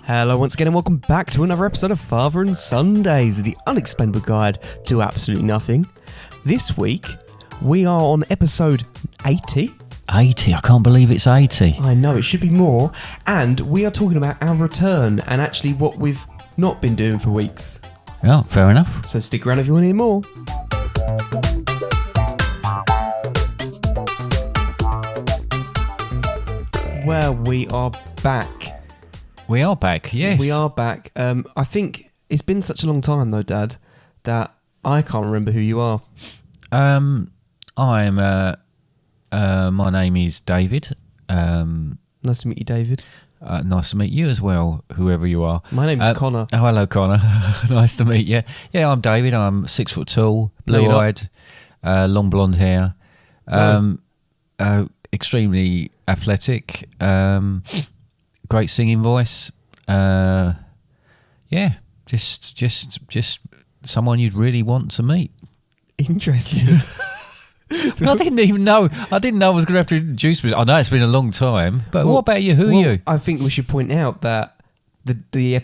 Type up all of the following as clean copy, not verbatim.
Hello once again and welcome back to another episode of Father and Sundays, the unexplainable guide to absolutely nothing. This week, we are on episode 80. 80, I can't believe it's 80. I know, it should be more. And we are talking about our return and actually what we've not been doing for weeks. Oh, fair enough. So stick around if you want to hear more. Well, we are back. We are back, yes. We are back. I think it's been such a long time though, Dad, that I can't remember who you are. I'm, my name is David. Nice to meet you, David. Nice to meet you as well, whoever you are. My name's Connor. Oh, hello, Connor. Nice to meet you. Yeah, I'm David. I'm 6 foot tall, blue-eyed, long blonde hair, extremely athletic, great singing voice. Yeah, just someone you'd really want to meet. Interesting. Well, I didn't even know. I didn't know I was going to have to introduce me. I know it's been a long time, but what about you? Who are you? I think we should point out that the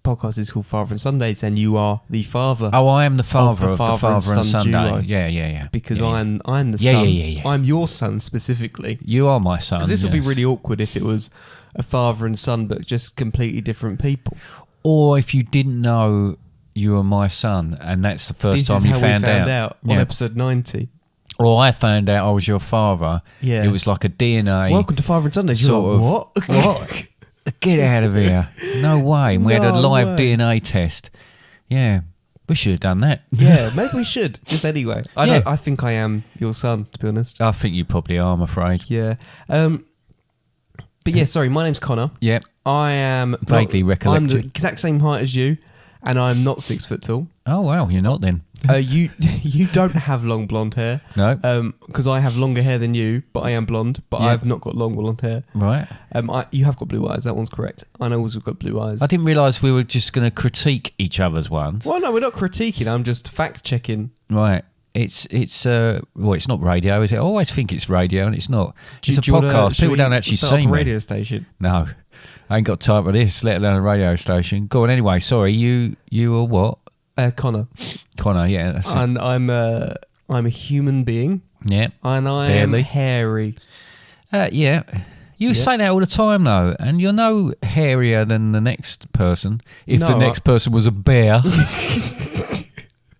podcast is called Father and Sundays, and you are the father. Oh, I am the father of the Father and Sunday. Duo. Yeah. Because yeah. I'm the son. Yeah. I'm your son specifically. You are my son. Because this would be really awkward if it was a father and son, but just completely different people. Or if you didn't know you were my son, and that's the first time you found out on episode 90. Or I found out I was your father. Yeah. It was like a DNA. Welcome to Father and Sundays. Sort You're like, what? Get out of here. No way. And we had a live DNA test. Yeah. We should have done that. Yeah, maybe we should. Just anyway. I think I am your son, to be honest. I think you probably are, I'm afraid. Yeah. But yeah, sorry, my name's Connor. Yeah. I am vaguely recollected. I'm the exact same height as you, and I'm not 6 foot tall. Oh wow, you're not then. You don't have long blonde hair. No. Because I have longer hair than you, but I am blonde. But I've not got long blonde hair. Right. You have got blue eyes. That one's correct. I know we've got blue eyes. I didn't realise we were just going to critique each other's ones. Well, no, we're not critiquing. I'm just fact checking. Right. It's not radio, is it? I always think it's radio, and it's not. It's a podcast. People don't actually see me. A radio station. No, I ain't got time for this. Let alone a radio station. Go on. Anyway, sorry. You are what? Connor. Connor. Yeah. That's and it. I'm a human being. Yeah. And I am hairy. Yeah. You say that all the time, though, and you're no hairier than the next person. If the next person was a bear.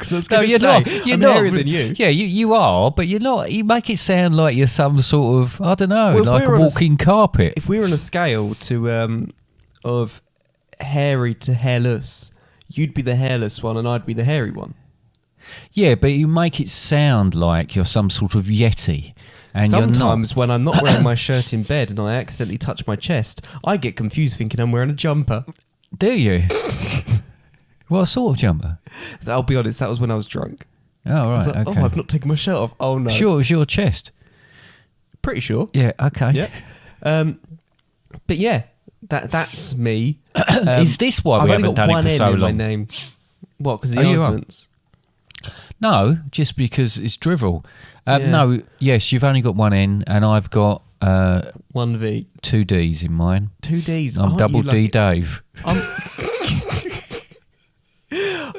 Because you're not. I'm hairier than you. Yeah, you are, but you're not. You make it sound like you're some sort of, I don't know, like a walking carpet. If we were on a scale to of hairy to hairless, you'd be the hairless one and I'd be the hairy one. Yeah, but you make it sound like you're some sort of yeti. And sometimes when I'm not wearing my shirt in bed and I accidentally touch my chest, I get confused thinking I'm wearing a jumper. Do you? What sort of jumper? I'll be honest, that was when I was drunk. Oh, right, I was like, okay. Oh, I've not taken my shirt off. Oh, no. Sure, it was your chest. Pretty sure. Yeah, okay. Yeah. But yeah, that's me. Is this why we haven't done it for so long? I've only got one N in my name. What, because of the arguments? No, just because it's drivel. No, yes, you've only got one N, and I've got... one V. 2 Ds in mine. 2 Ds? I'm double D Dave.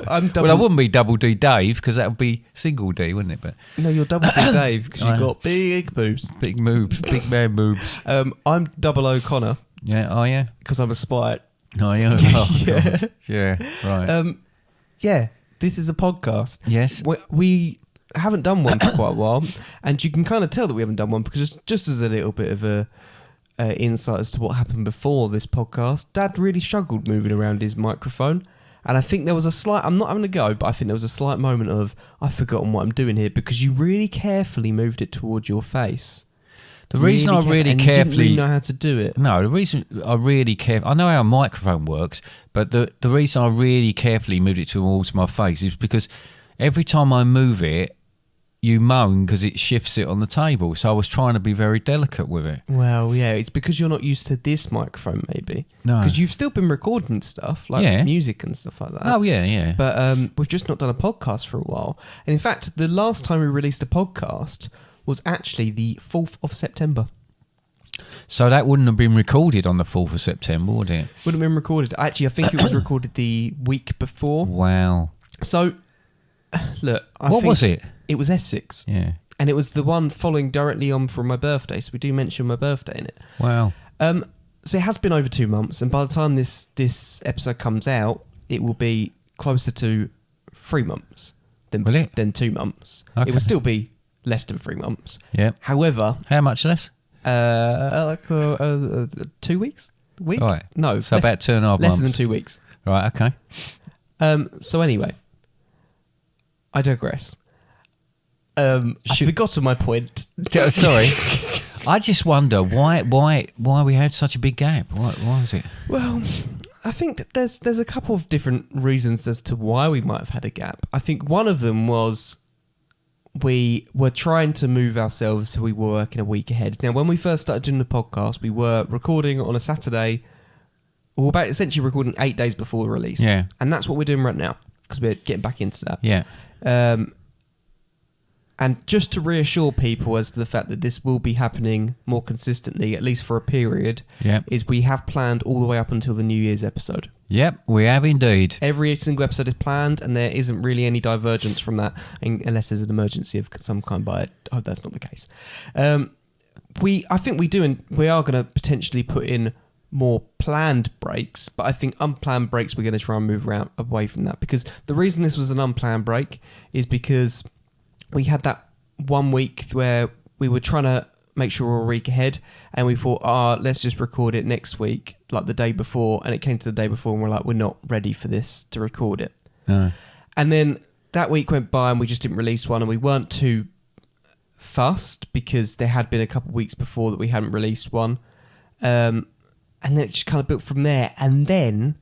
Well, I wouldn't be double D Dave because that would be single D, wouldn't it? But no, you're double D Dave because you've got big boobs. Big moves, big man boobs. I'm double O Connor. Yeah, are you? Because I'm a spite. Oh, yeah. Oh, yeah, right. Yeah, this is a podcast. Yes. We haven't done one for quite a while, and you can kind of tell that we haven't done one because just as a little bit of a insight as to what happened before this podcast, Dad really struggled moving around his microphone. And I think there was a slight, I'm not having a go, but I think there was a slight moment of, I've forgotten what I'm doing here because you really carefully moved it towards your face. The reason I really carefully... You didn't really know how to do it. No, the reason I really carefully... I know how a microphone works, but the reason I really carefully moved it towards my face is because every time I move it, you moan because it shifts it on the table. So I was trying to be very delicate with it. Well, yeah, it's because you're not used to this microphone, maybe. No. Because you've still been recording stuff, like music and stuff like that. Oh, yeah. But we've just not done a podcast for a while. And in fact, the last time we released a podcast was actually the 4th of September. So that wouldn't have been recorded on the 4th of September, would it? Wouldn't have been recorded. Actually, I think it was recorded the week before. Wow. So, look, I What think was it? It was Essex. Yeah. And it was the one following directly on from my birthday. So we do mention my birthday in it. Wow. So it has been over 2 months. And by the time this episode comes out, it will be closer to 3 months than 2 months. Okay. It will still be less than 3 months. Yeah. However, How much less? 2 weeks? A week? Right. No. So about 2.5 months. Less than 2 weeks. Right, okay. So anyway, I digress. I've forgotten my point. Sorry. I just wonder why we had such a big gap. Why was it? Well, I think that there's a couple of different reasons as to why we might have had a gap. I think one of them was we were trying to move ourselves so we were working a week ahead. Now, when we first started doing the podcast, we were recording on a Saturday. We were essentially recording 8 days before the release. Yeah. And that's what we're doing right now because we're getting back into that. Yeah. And just to reassure people as to the fact that this will be happening more consistently, at least for a period, Yep. is we have planned all the way up until the New Year's episode. Yep, we have indeed. Every single episode is planned, and there isn't really any divergence from that, unless there's an emergency of some kind. But I hope that's not the case. I think we are going to potentially put in more planned breaks, but I think unplanned breaks we're going to try and move around away from that, because the reason this was an unplanned break is because we had that 1 week where we were trying to make sure we're a week ahead, and we thought, let's just record it next week, like the day before, and it came to the day before and we're like, we're not ready for this to record it. No. And then that week went by and we just didn't release one, and we weren't too fussed because there had been a couple of weeks before that we hadn't released one. And then it just kind of built from there, and then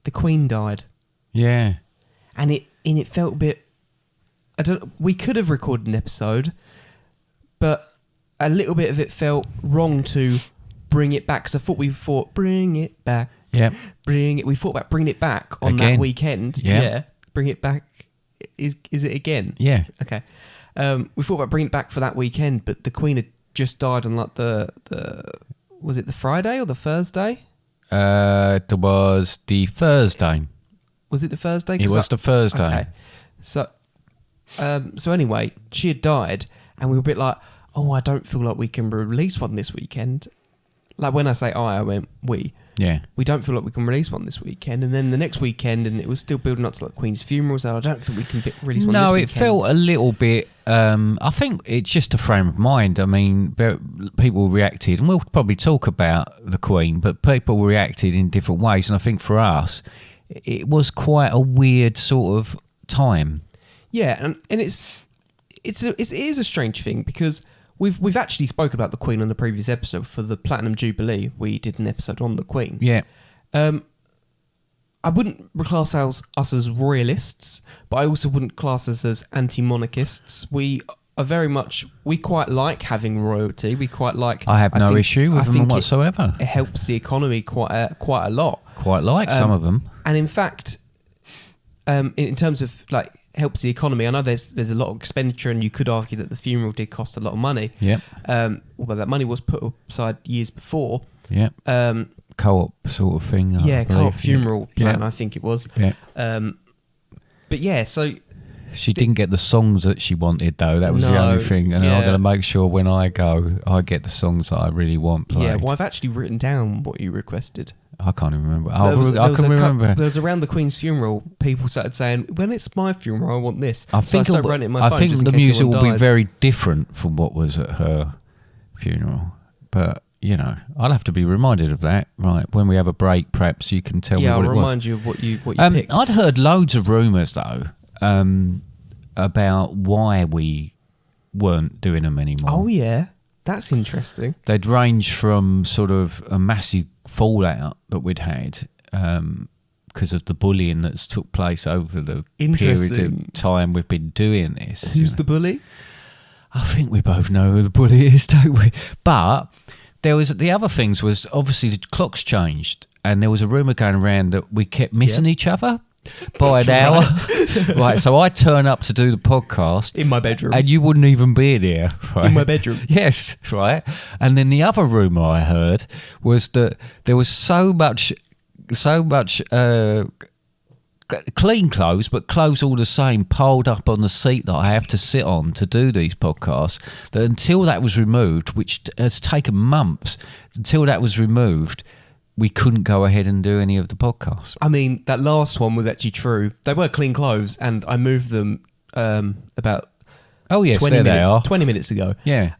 the Queen died. Yeah. And it felt a bit, we could have recorded an episode, but a little bit of it felt wrong to bring it back, because I thought bring it back. Yeah. We thought about bringing it back on Again. that weekend. Yeah. Bring it back. Is it again? Yeah. Okay. We thought about bringing it back for that weekend, but the Queen had just died on like the was it the Friday or the Thursday? There was the Thursday. Was it the Thursday? It was the Thursday. Okay. So anyway, she had died, and we were a bit like, I don't feel like we can release one this weekend. Like when I say I meant we. Yeah. We don't feel like we can release one this weekend. And then the next weekend, and it was still building up to like Queen's funeral, so I don't think we can release one this weekend. No, it felt a little bit, I think it's just a frame of mind. I mean, people reacted, and we'll probably talk about the Queen, but people reacted in different ways. And I think for us, it was quite a weird sort of time. Yeah, and it is a strange thing, because we've actually spoke about the Queen on the previous episode for the Platinum Jubilee. We did an episode on the Queen. Yeah. I wouldn't class us as royalists, but I also wouldn't class us as anti-monarchists. We quite like having royalty. We quite like. I have no issue with them whatsoever. It helps the economy quite a lot. Quite like some of them. And in fact, in terms of like helps the economy, I know there's a lot of expenditure, and you could argue that the funeral did cost a lot of money. Yep. Although that money was put aside years before. Yep. Co-op sort of thing. Co-op funeral plan, yeah. I think it was. Yeah. But yeah, so she didn't get the songs that she wanted, though. That was the only thing. And I'm going to make sure when I go, I get the songs that I really want played. Yeah, well, I've actually written down what you requested. I can't even remember. I can remember. There was around the Queen's funeral, people started saying, when it's my funeral, I want this. I think the music will be very different from what was at her funeral. But, you know, I'll have to be reminded of that. Right, when we have a break, perhaps you can tell me what it was. Yeah, I'll remind you of what you picked. I'd heard loads of rumours, though, about why we weren't doing them anymore. Oh, yeah. That's interesting. They'd range from sort of a massive fallout that we'd had because of the bullying that's took place over the period of time we've been doing this. Who's the bully? I think we both know who the bully is, don't we? But there was the other things was obviously the clocks changed, and there was a rumour going around that we kept missing each other. by an hour. Right, so I turn up to do the podcast. In my bedroom. And you wouldn't even be there. Right? In my bedroom. Yes, right. And then the other rumour I heard was that there was so much clean clothes, but clothes all the same, piled up on the seat that I have to sit on to do these podcasts, that until that was removed, which has taken months, until that was removed, we couldn't go ahead and do any of the podcasts. I mean, that last one was actually true. They were clean clothes, and I moved them about 20 minutes, they are. 20 minutes ago. Yeah.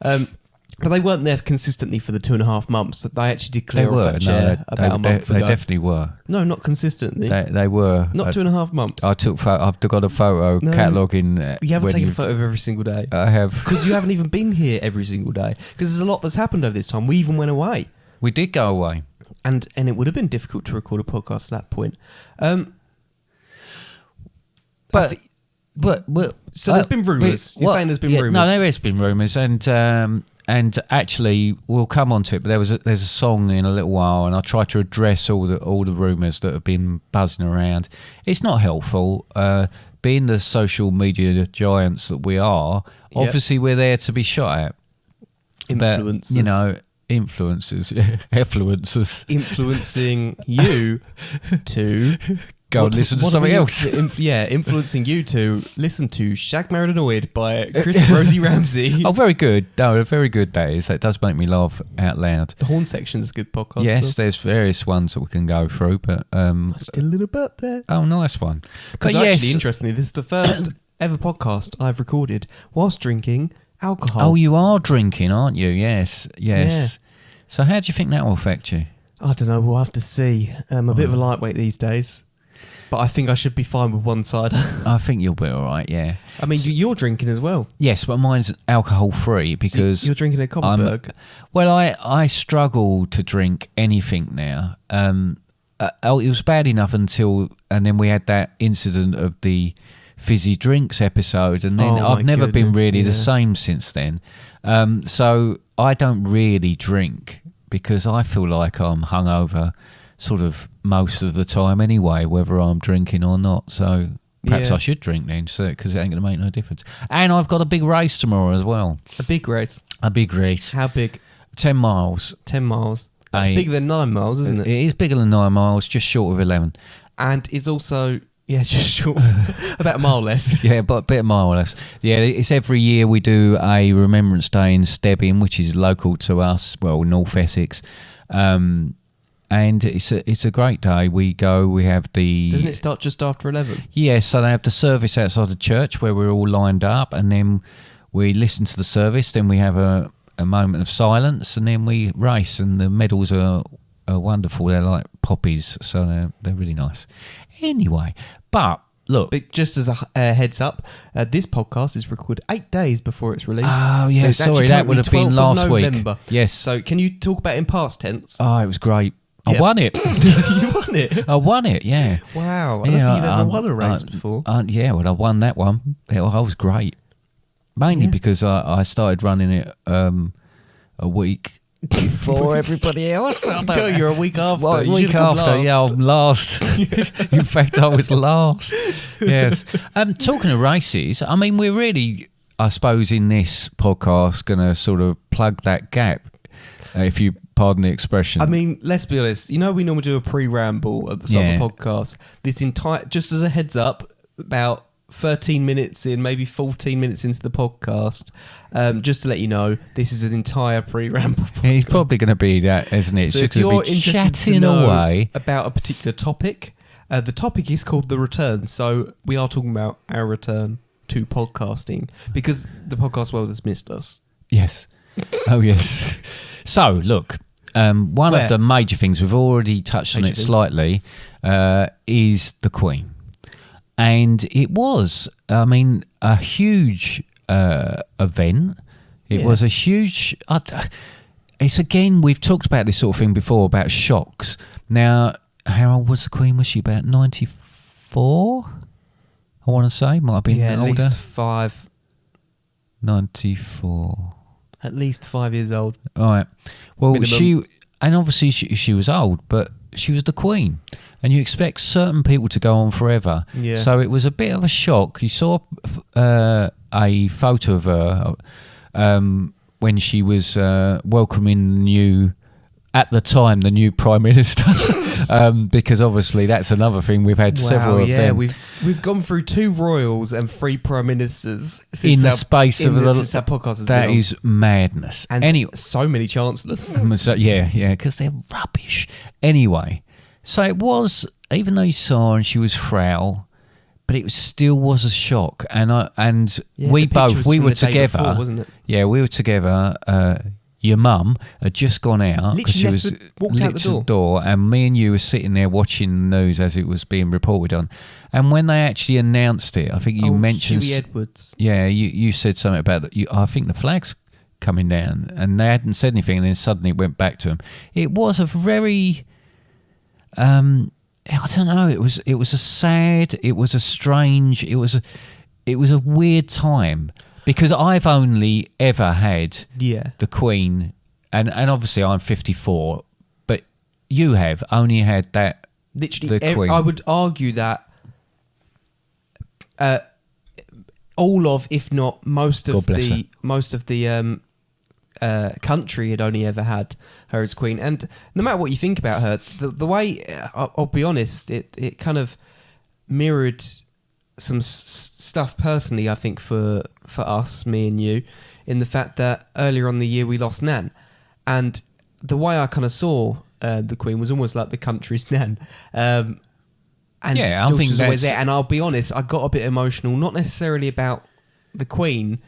But they weren't there consistently for the 2.5 months. They actually did clear off that chair about a month they ago. definitely were. No, not consistently. They were. Not 2.5 months. I've got a photo cataloguing. You haven't taken a photo of every single day. I have. Because you haven't even been here every single day. Because there's a lot that's happened over this time. We even went away. We did go away. And it would have been difficult to record a podcast at that point. So there's been rumours. You're saying there's been rumours. No, there has been rumours, and actually we'll come on to it. But there's a song in a little while, and I'll try to address all the rumours that have been buzzing around. It's not helpful. Being the social media giants that we are, obviously we're there to be shot at. Influencers. Influencers, effluencers. Influencing you to go and listen to something else. Influencing you to listen to Shag Married Annoyed by Chris and Rosie Ramsey. Oh, very good. No, very good that is. That does make me laugh out loud. The Horn Section's a good podcast. Yes, there's various ones that we can go through, but I just did a little bit there. Oh, nice one. Because actually, interestingly, this is the first ever podcast I've recorded whilst drinking alcohol. Oh, you are drinking, aren't you? Yes. Yeah. So how do you think that will affect you? I don't know. We'll have to see. I'm a bit of a lightweight these days, but I think I should be fine with one cider. I think you'll be all right, yeah. I mean, you're drinking as well. Yes, but mine's alcohol-free because... So you're drinking a Kopparberg? Well, I struggle to drink anything now. It was bad enough until... And then we had that incident of the fizzy drinks episode, and then I've never been really the same since then. So I don't really drink because I feel like I'm hungover sort of most of the time anyway, whether I'm drinking or not. So perhaps I should drink then, because it ain't going to make no difference. And I've got a big race tomorrow as well. A big race? A big race. How big? 10 miles. 10 miles. That's bigger than 9 miles, isn't it? It is bigger than 9 miles, just short of 11. And it's also... Yeah, just short. About a mile less. Yeah, but a bit of a mile less. Yeah, it's every year we do a Remembrance Day in Stebbing, which is local to us, well, North Essex. And it's a great day. We have the... Doesn't it start just after 11? Yeah, so they have the service outside the church where we're all lined up, and then we listen to the service, then we have a moment of silence, and then we race, and the medals are wonderful. They're like poppies, so they're really nice. Anyway, but look, just as a heads up, this podcast is recorded 8 days before it's released. Oh yeah, so sorry, that would have been last week. Yes. So can you talk about it in past tense? Oh, it was great. I won it. You won it? I won it, yeah. Wow. I don't think you've ever won a race before. Yeah, well, I won that one. I was great. Mainly because I started running it a week before everybody else. No, you're a week after. Well, a week after, yeah, I'm last. In fact, I was last. Yes. Talking of races, I mean, we're really, I suppose, in this podcast going to sort of plug that gap, if you pardon the expression. I mean, let's be honest. You know, we normally do a pre-ramble at the start of the podcast. This entire, just as a heads up, about 13 minutes in, maybe 14 minutes into the podcast, just to let you know, this is an entire pre-ramble podcast. He's probably going to be that, isn't it? So it's if you're be interested chatting to know away about a particular topic, the topic is called The Return. So we are talking about our return to podcasting because the podcast world has missed us. Yes. Oh, yes. So, look, one of the major things, we've already touched on it slightly, is the Queen. And it was, I mean, a huge event. It was a huge... it's again, we've talked about this sort of thing before, about shocks. Now, how old was the Queen? Was she about 94? I want to say. Might have been older. At least 5. 94. At least 5 years old. All right. Well, Minimum. and obviously she was old, but she was the Queen, and you expect certain people to go on forever. Yeah. So it was a bit of a shock. You saw a photo of her when she was welcoming the new Prime Minister, because obviously that's another thing. We've had several of them. We've gone through 2 royals and 3 prime ministers in the space of since our podcast has that been on. is madness. And so many chancellors. So, yeah, because they're rubbish. Anyway, so it was, even though you saw her and she was frail, but it still was a shock. And we the picture was we from were the day together, before, wasn't it? Yeah, we were together. Your mum had just gone out because she was walked out the door, and me and you were sitting there watching the news as it was being reported on. And when they actually announced it, I think you mentioned Huey Edwards. Yeah, you said something about that. I think the flag's coming down, and they hadn't said anything, and then suddenly it went back to them. It was a very, I don't know. It was a sad. It was a strange. It was a weird time. Because I've only ever had the Queen, and obviously I'm 54, but you have only had that. Literally, the Queen. I would argue that all of, if not most of the country had only ever had her as Queen. And no matter what you think about her, the way I'll be honest, it kind of mirrored some stuff personally, I think, for us, me and you, in the fact that earlier on in the year we lost Nan, and the way I kind of saw the Queen was almost like the country's Nan, and I George think was always that's... there. And I'll be honest, I got a bit emotional, not necessarily about the Queen,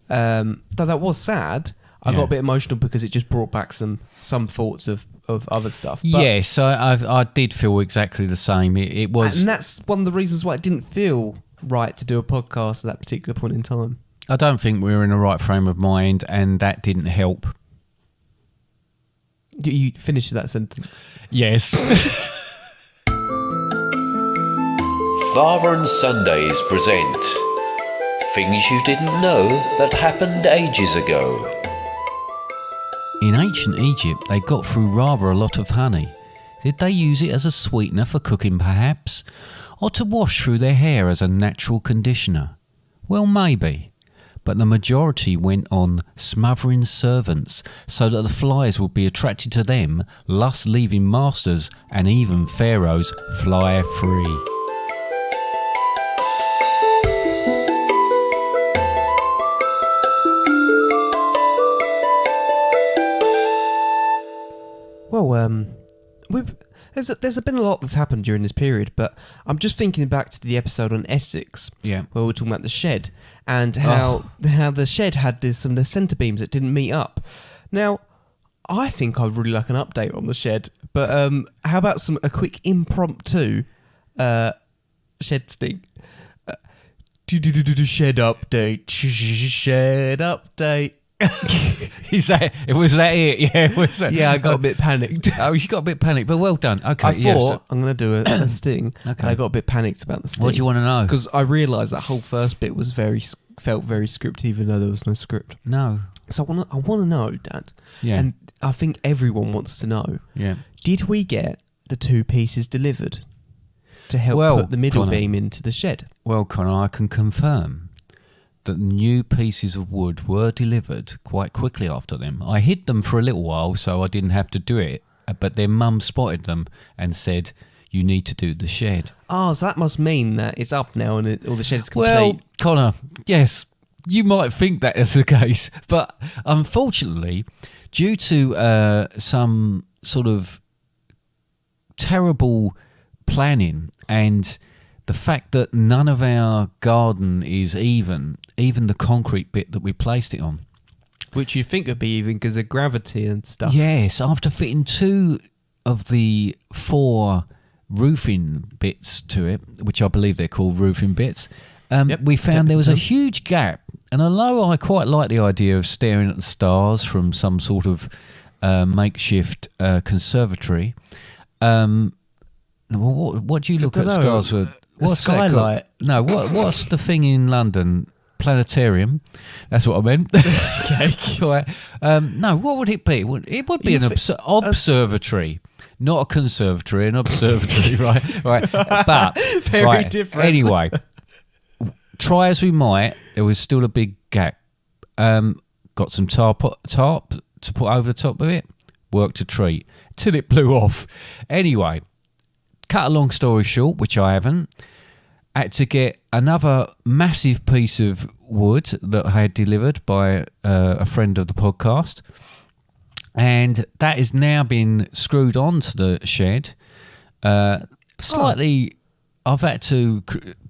though that was sad. I got a bit emotional because it just brought back some thoughts of other stuff. But, yes, I did feel exactly the same. It was, and that's one of the reasons why it didn't feel right to do a podcast at that particular point in time. I don't think we were in the right frame of mind, and that didn't help. You finished that sentence. Yes. Father and Sundays present Things You Didn't Know That Happened Ages Ago. In ancient Egypt, they got through rather a lot of honey. Did they use it as a sweetener for cooking, perhaps? Or to wash through their hair as a natural conditioner? Well, maybe. But the majority went on smothering servants so that the flies would be attracted to them, thus leaving masters and even pharaohs fly free. Well, there's been a lot that's happened during this period, but I'm just thinking back to the episode on Essex, Yeah. where we were talking about the shed and how the shed had some of the centre beams that didn't meet up. Now, I think I'd really like an update on the shed, but how about a quick impromptu shed sting? Shed update, shed update. Was that it? Yeah, was that? Yeah, I got a bit panicked. Oh, you got a bit panicked, but well done. Okay, I thought I'm going to do a sting, Okay. and I got a bit panicked about the sting. What do you want to know? Because I realised that whole first bit was felt very scripted, even though there was no script. No. So I want to know, Dad. Yeah. And I think everyone wants to know. Yeah. Did we get the 2 pieces delivered to help put the middle beam into the shed? Well, Connor, I can confirm that new pieces of wood were delivered quite quickly after them. I hid them for a little while so I didn't have to do it, but their mum spotted them and said, "You need to do the shed." Oh, so that must mean that it's up now and all the shed is complete. Well, Connor, yes, you might think that is the case, but unfortunately, due to some sort of terrible planning and the fact that none of our garden is even the concrete bit that we placed it on. Which you think would be even because of gravity and stuff. Yes, after fitting 2 of the 4 roofing bits to it, which I believe they're called roofing bits, we found there was a huge gap. And although I quite like the idea of staring at the stars from some sort of makeshift conservatory, what do you look at stars for? What's skylight? No, what's the thing in London? planetarium. That's what I meant. Okay. Right. No, what would it be? It would be an observatory, not a conservatory. An observatory, right? Right. But Very different. Anyway, try as we might, there was still a big gap. Got some tarp to put over the top of it. Worked a treat till it blew off. Anyway, cut a long story short, which I haven't. Had to get another massive piece of wood that I had delivered by a friend of the podcast, and that has now been screwed onto the shed. Slightly, I've had to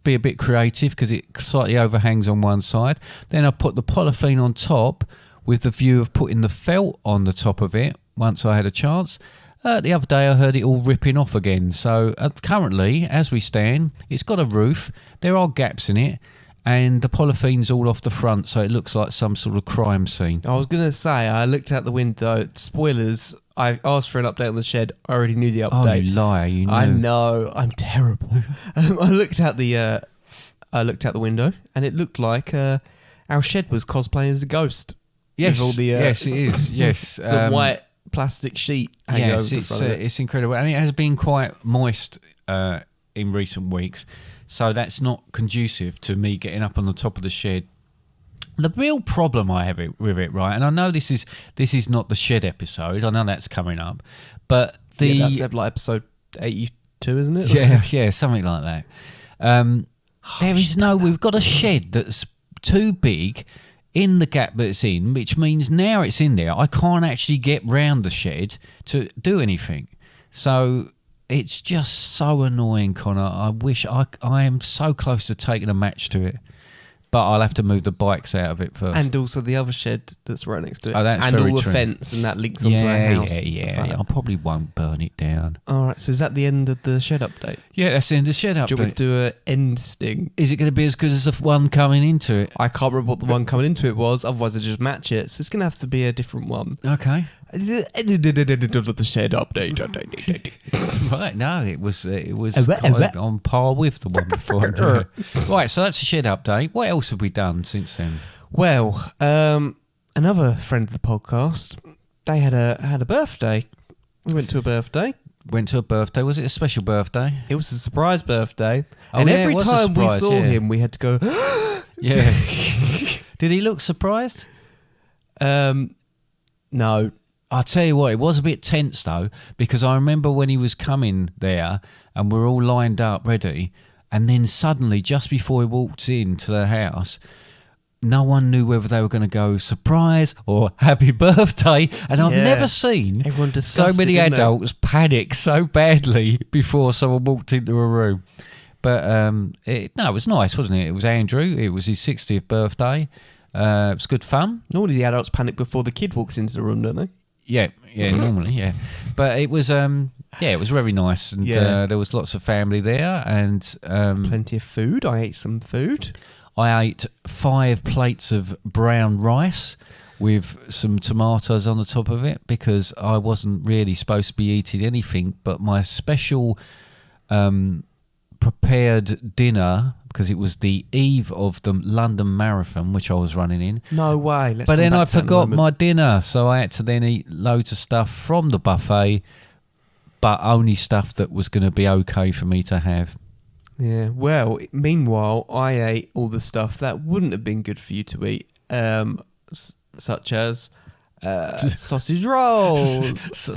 be a bit creative because it slightly overhangs on one side. Then I put the polythene on top with the view of putting the felt on the top of it once I had a chance. The other day I heard it all ripping off again. So currently, as we stand, it's got a roof. There are gaps in it, and the polythene's all off the front, so it looks like some sort of crime scene. I was going to say, I looked out the window. Spoilers, I asked for an update on the shed. I already knew the update. Oh, you liar, you knew. I know, I'm terrible. I looked out the window, and it looked like our shed was cosplaying as a ghost. Yes, with all the, yes, it is. Yes, the white plastic sheet hanging over the front of it. It's incredible, and it has been quite moist in recent weeks, so that's not conducive to me getting up on the top of the shed. The real problem I have with it, right, and I know this is not the shed episode. I know that's coming up, but that's like episode 82, isn't it? Yeah, something like that. We've got a shed that's too big in the gap that it's in, which means now it's in there, I can't actually get round the shed to do anything. So it's just so annoying, Connor. I wish I am so close to taking a match to it, but I'll have to move the bikes out of it first. And also the other shed that's right next to it. Oh, that's and very all the true. fence, and that links onto our house. Yeah. I probably won't burn it down. All right, so is that the end of the shed update? Yeah, that's the end of the shed update. Do you want me to do an end sting? Is it going to be as good as the one coming into it? I can't remember what the one coming into it was, otherwise I just match it. So it's going to have to be a different one. Okay. The end of the shed update. Right, no, it was quite on par with the one before. Right, so that's a shed update. What else have we done since then? Well, another friend of the podcast, they had a birthday. We went to a birthday. Went to a birthday. Was it a special birthday? It was a surprise birthday. Oh, and yeah, every it was a time we surprise, saw yeah. him, we had to go, Yeah. Did he look surprised? no. I'll tell you what, it was a bit tense though, because I remember when he was coming there and we're all lined up ready, and then suddenly, just before he walked into the house, no one knew whether they were going to go surprise or happy birthday. And I've Yeah. never seen Everyone so discussed many it, didn't they? adults panic so badly before someone walked into a room. But it was nice, wasn't it? It was Andrew. It was his 60th birthday. It was good fun. Normally the adults panic before the kid walks into the room, don't they? Yeah, normally, yeah. But it was, it was very nice, and Yeah. there was lots of family there, and Plenty of food. I ate some food. I ate 5 plates of brown rice with some tomatoes on the top of it because I wasn't really supposed to be eating anything, but my special prepared dinner, because it was the eve of the London Marathon, which I was running in. No way. But then I forgot my dinner, so I had to then eat loads of stuff from the buffet, but only stuff that was going to be okay for me to have. Yeah. Well, meanwhile, I ate all the stuff that wouldn't have been good for you to eat, such as sausage rolls.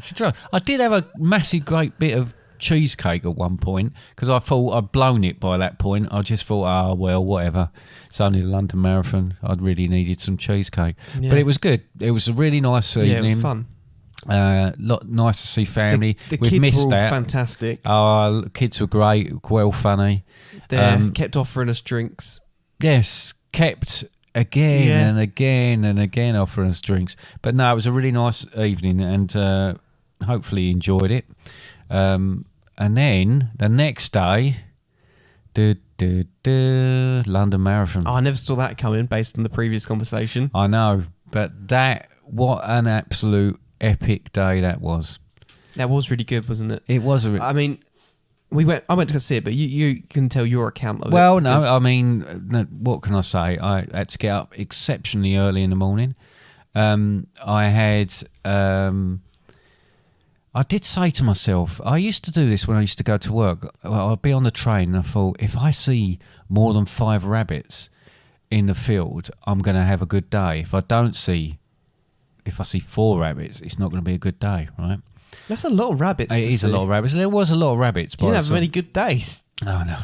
I did have a massive great bit of cheesecake at one point because I thought I'd blown it by that point. I just thought, oh well, whatever, it's only the London Marathon, I'd really needed some cheesecake. Yeah. But it was good. It was a really nice Yeah, evening. it was fun. Nice to see family. The We've kids missed were all that. fantastic. Kids were great, well funny. They kept offering us drinks. Yes, kept again Yeah. and again and again offering us drinks. But no, it was a really nice evening, and hopefully enjoyed it. And then the next day, London Marathon. Oh, I never saw that coming based on the previous conversation. I know, but what an absolute epic day that was. That was really good, wasn't it? It was I mean, I went to go see it, but you can tell your account of it. Well, no, because- I mean, no, what can I say? I had to get up exceptionally early in the morning. I had. I did say to myself, I used to do this when I used to go to work. Well, I'd be on the train and I thought, if I see more than 5 rabbits in the field, I'm going to have a good day. If I see 4 rabbits, it's not going to be a good day, right? That's a lot of rabbits. It to is see. a lot of rabbits. There was a lot of rabbits. You didn't have so- many good days. Oh, no.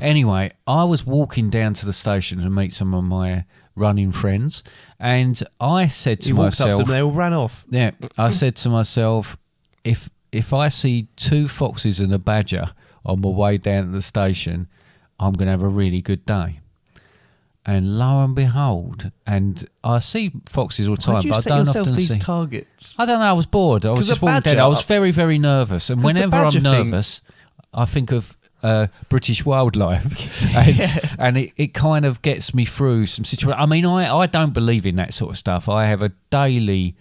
Anyway, I was walking down to the station to meet some of my running friends, and I said to You walked up to myself, them, they all ran off. yeah, I said to myself, if I see 2 foxes and a badger on my way down to the station, I'm going to have a really good day. And lo and behold, and I see foxes all the time, Why'd you but I set don't yourself often these see. targets? I don't know. I was bored. I was 'Cause just the walking down. badger- I was very, very nervous, and 'Cause the whenever I'm badger thing- nervous, I think of British wildlife, and it kind of gets me through some situations. I mean, I don't believe in that sort of stuff. I have a daily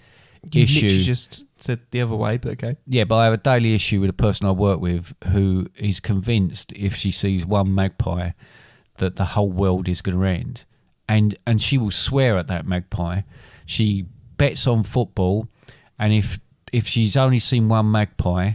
You issue. literally just said the other way, but okay. Yeah, but I have a daily issue with a person I work with who is convinced if she sees one magpie that the whole world is going to end. And she will swear at that magpie. She bets on football, and if she's only seen one magpie,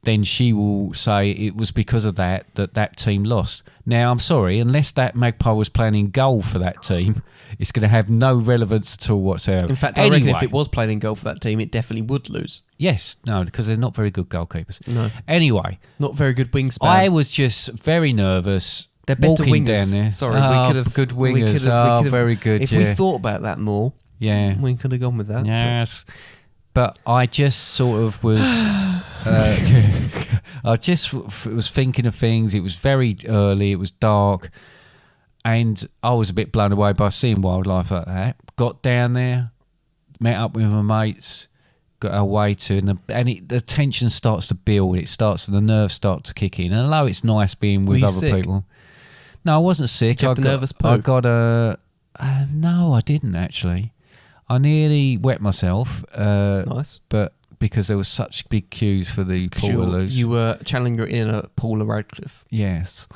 then she will say it was because of that team lost. Now, I'm sorry, unless that magpie was playing in goal for that team, it's going to have no relevance at all whatsoever. In fact, I reckon if it was playing in goal for that team, it definitely would lose. Yes, no, because they're not very good goalkeepers. No. Anyway, Not very good wingspan. I was just very nervous. They're better walking wingers. down there. Sorry, oh, we could have good we wingers. could have- we could have- very good. If yeah. we thought about that more, yeah. we could have gone with that. Yes, but I just sort of was. I just was thinking of things. It was very early. It was dark, and I was a bit blown away by seeing wildlife like that. Got down there, met up with my mates, got our way to, and the tension starts to build. The nerves start to kick in. And although it's nice being with you other sick? people. No, I wasn't sick. Did you have the nervous poo? I got a. No, I didn't actually. I nearly wet myself. Nice. But because there was such big queues for the Portaloos. You were channeling your inner Paula Radcliffe. Yes.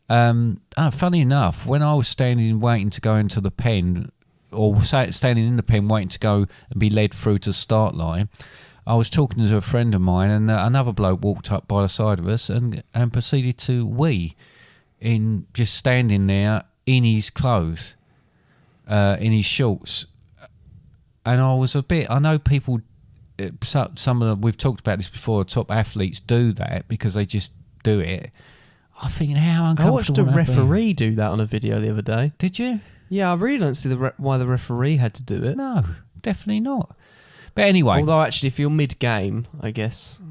Funny enough, when I was standing waiting to go into the pen, or standing in the pen waiting to go and be led through to the start line, I was talking to a friend of mine, and another bloke walked up by the side of us and proceeded to wee, in just standing there in his clothes, in his shorts. And I was I know people, some of them, we've talked about this before, top athletes do that because they just do it. I'm thinking, how I uncomfortable watched a would that be? referee do that on a video the other day. Did you? Yeah, I really don't see why the referee had to do it. No, definitely not. But anyway, Although, actually, if you're mid-game, I guess.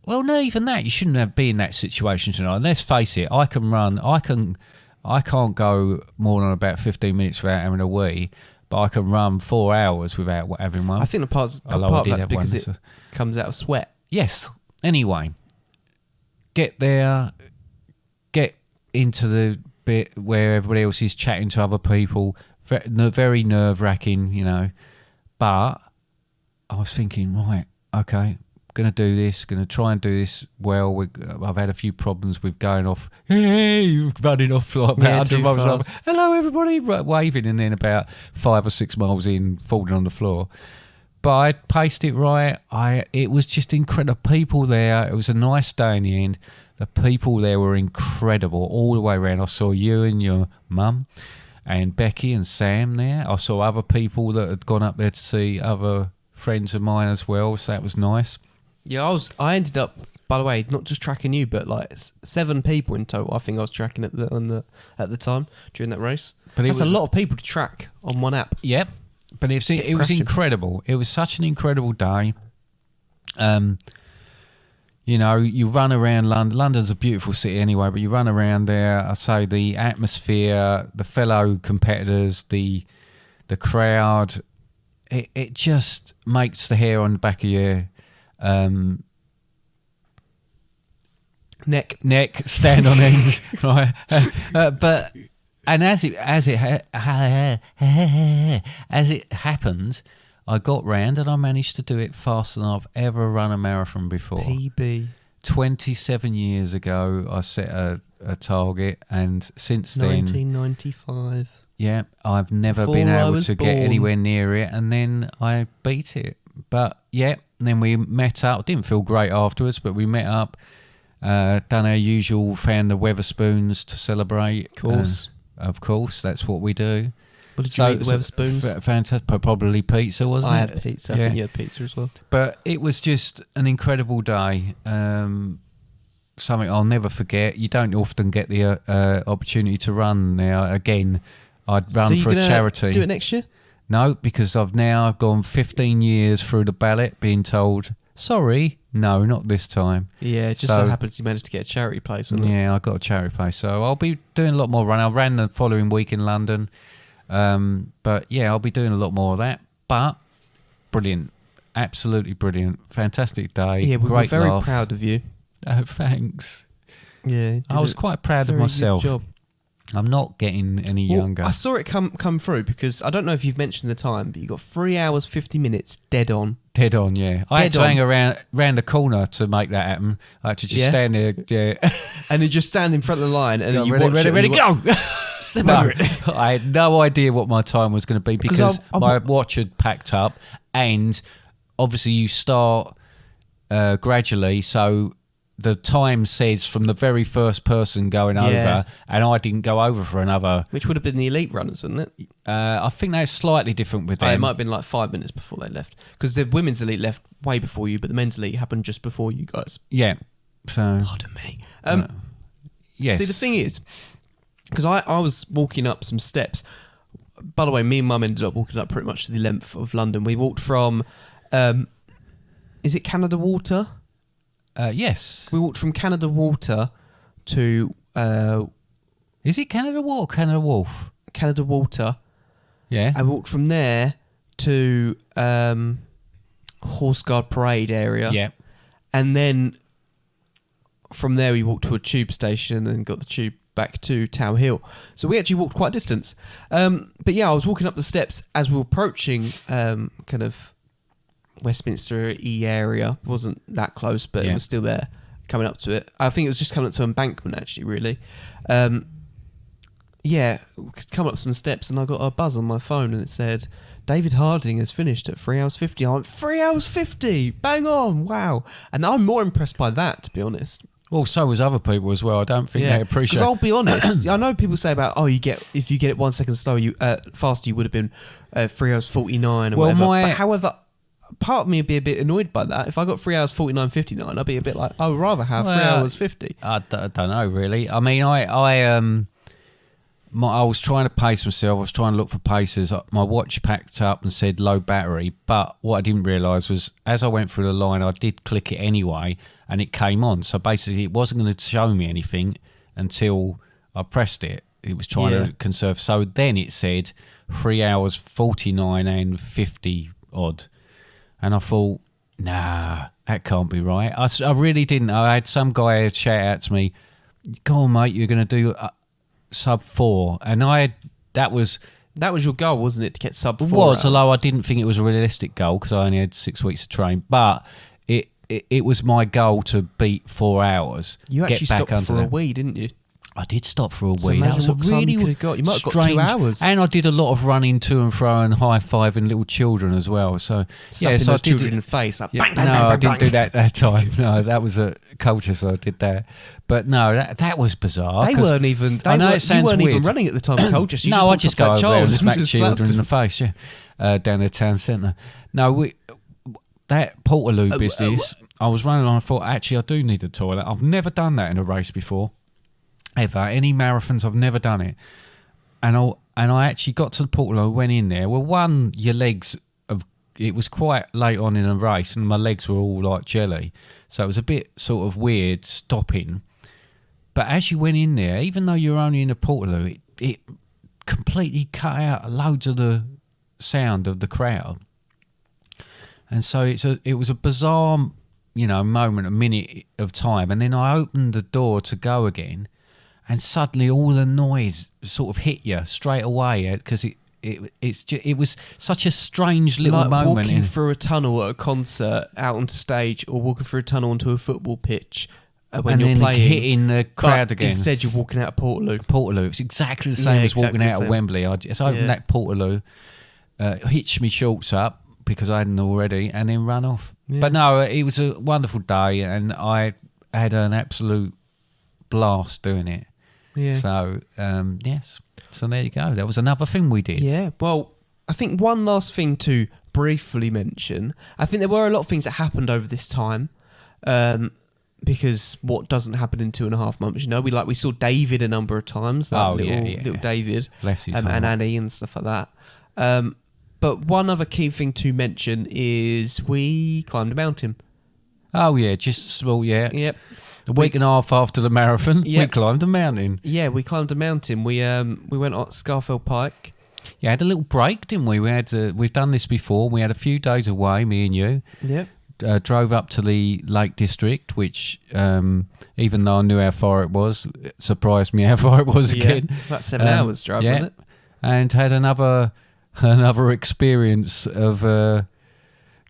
well, no, even that, you shouldn't be in that situation tonight. And let's face it, I can't go more than about 15 minutes without having a wee, but I can run 4 hours without having one. I think part Although I of did that's have because one, it so- comes out of sweat. Yes. Anyway, get there, get into the bit where everybody else is chatting to other people. Very nerve-wracking, you know. But I was thinking, right, okay, going to do this, going to try and do this well. I've had a few problems with going off, hey, running off like about Yeah, 100 too miles an hour. fast. Hello, everybody, waving, and then about 5 or 6 miles in, falling on the floor. But I paced it right. It was just incredible. People there. It was a nice day in the end. The people there were incredible all the way around. I saw you and your mum and Becky and Sam there. I saw other people that had gone up there to see other friends of mine as well. So that was nice. Yeah, I ended up, by the way, not just tracking you, but like 7 people in total. I think I was tracking at the time during that race. But That's a lot of people to track on one app. Yep. But it was cracking. incredible. It was such an incredible day. You know, you run around London. London's a beautiful city anyway, but you run around there. I say the atmosphere, the fellow competitors, the crowd, it just makes the hair on the back of your Neck. stand on end, right? But as it happened, I got round and I managed to do it faster than I've ever run a marathon before. PB. 27 years ago, I set a target, and since then, 1995. yeah, I've never Before been I able was to get born. anywhere near it, and then I beat it. But yeah, and then we met up. Didn't feel great afterwards, but we met up, done our usual, found the Weatherspoons to celebrate. Of course, that's what we do. What did you eat, the Weatherspoons? Fantastic. Probably pizza, wasn't I it? had pizza. I Yeah. think you had pizza as well. But it was just an incredible day. Something I'll never forget. You don't often get the opportunity to run now. Again, I'd run so you're for a gonna charity. Do it next year? No, because I've now gone 15 years through the ballot being told, sorry, no, not this time. Yeah, it just so happens you managed to get a charity place, wasn't it? Yeah, I got a charity place. So I'll be doing a lot more running. I ran the following week in London. But yeah, I'll be doing a lot more of that. But brilliant. Absolutely brilliant. Fantastic day. Yeah, we were Great very laugh. proud of you. Oh, thanks. Yeah, I was quite proud of very good myself. job. I'm not getting any Well, younger. I saw it come through because I don't know if you've mentioned the time, but you got 3 hours 50 minutes dead on. Dead on, yeah. I had Dead to on. hang around the corner to make that happen. I had to just Yeah? stand there. Yeah. And you just stand in front of the line and then you ready, watch ready, it. ready, and go! Step No, over it. I had no idea what my time was going to be because I'm- my watch had packed up, and obviously you start gradually, so the time says from the very first person going Yeah. over, and I didn't go over for another. Which would have been the elite runners, wouldn't it? I think that's slightly different with them. It might have been like 5 minutes before they left. Because the women's elite left way before you, but the men's elite happened just before you guys. Yeah. So Pardon me. yes. See, the thing is, because I was walking up some steps. By the way, me and Mum ended up walking up pretty much to the length of London. We walked from, is it Canada Water? Yes. We walked from Canada Water to Is it Canada Wolf? Canada Wolf. Canada Water. Yeah. I walked from there to Horse Guard Parade area. Yeah. And then from there we walked to a tube station and got the tube back to Tower Hill. So we actually walked quite a distance. But yeah, I was walking up the steps as we were approaching kind of Westminster area. It wasn't that close, but Yeah. it was still there coming up to it. I think it was just coming up to Embankment actually, really. Yeah, coming up some steps and I got a buzz on my phone and it said, David Harding has finished at 3 hours 50. I went, 3 hours 50? Bang on, wow. And I'm more impressed by that, to be honest. Well, so was other people as well. I don't think they appreciate. Because I'll be honest, I know people say about, oh, if you get it 1 second slower, faster, you would have been 3 hours 49 or Well, whatever. my- But however, part of me would be a bit annoyed by that. If I got 3 hours 49:59, I'd be a bit like, I would rather have 3 hours 50. I don't know really. I mean, I was trying to pace myself. I was trying to look for paces. My watch packed up and said low battery. But what I didn't realise was, as I went through the line, I did click it anyway, and it came on. So basically, it wasn't going to show me anything until I pressed it. It was trying Yeah. to conserve. So then it said 3 hours 49 and 50 odd, and I thought, nah, that can't be right. I really didn't. I had some guy shout out to me, "Go on, mate, you're going to do sub 4," and that was your goal, wasn't it, to get sub 4 was, hours? although I didn't think it was a realistic goal because I only had 6 weeks to train, but it was my goal to beat 4 hours. You actually get back stopped under for a that. wee, didn't you? I did stop for a So wee. That imagine was a what time really you could have got. You might have got 2 strange- hours. And I did a lot of running to and fro and high-fiving little children as well. So Slapping so I those did children it- in the face. Like, Yeah, bang, bang, no, bang, I bang, didn't bang. do that time. No, that was a culture, so I did that. But no, that was bizarre. They 'cause weren't even. I know it you sounds weren't even weird. running at the time, Culture. You No, I walked just up go to over that there and child smack just children slapped in the face, down the town centre. No, that Portaloo business, I was running on, I thought, actually, I do need a toilet. I've never done that in a race before, ever. Any marathons, I've never done it. And I actually got to the Portaloo, went in there. Well, your legs, it was quite late on in a race, and my legs were all like jelly. So it was a bit sort of weird stopping. But as you went in there, even though you're only in a Portaloo, it completely cut out loads of the sound of the crowd. And so it was a bizarre, moment, a minute of time. And then I opened the door to go again, and suddenly all the noise sort of hit you straight away because it was such a strange little like moment. walking through a tunnel at a concert out onto stage, or walking through a tunnel onto a football pitch when and you're then playing. hitting the crowd But again. instead, you're walking out of Portaloo. Portaloo. It's exactly the same Yeah, as walking exactly out the of same. Wembley. I just opened that Portaloo, hitched me shorts up because I hadn't already, and then run off. Yeah. But no, it was a wonderful day, and I had an absolute blast doing it. Yeah. So, yes. So there you go. That was another thing we did. Yeah. Well, I think one last thing to briefly mention. I think there were a lot of things that happened over this time. Because what doesn't happen in 2.5 months, we saw David a number of times, little David, Bless his and heart. Annie and stuff like that. But one other key thing to mention is we climbed a mountain. Oh yeah, Yep. A week and a half after the marathon, we Yep. climbed a mountain. Yeah, we climbed a mountain. We went on Scarfell Pike. Yeah, had a little break, didn't we? We've done this before. We had a few days away, me and you. Yep. Drove up to the Lake District, which, even though I knew how far it was, it surprised me how far it was again. About 7 hours drive, wasn't it? And had another experience of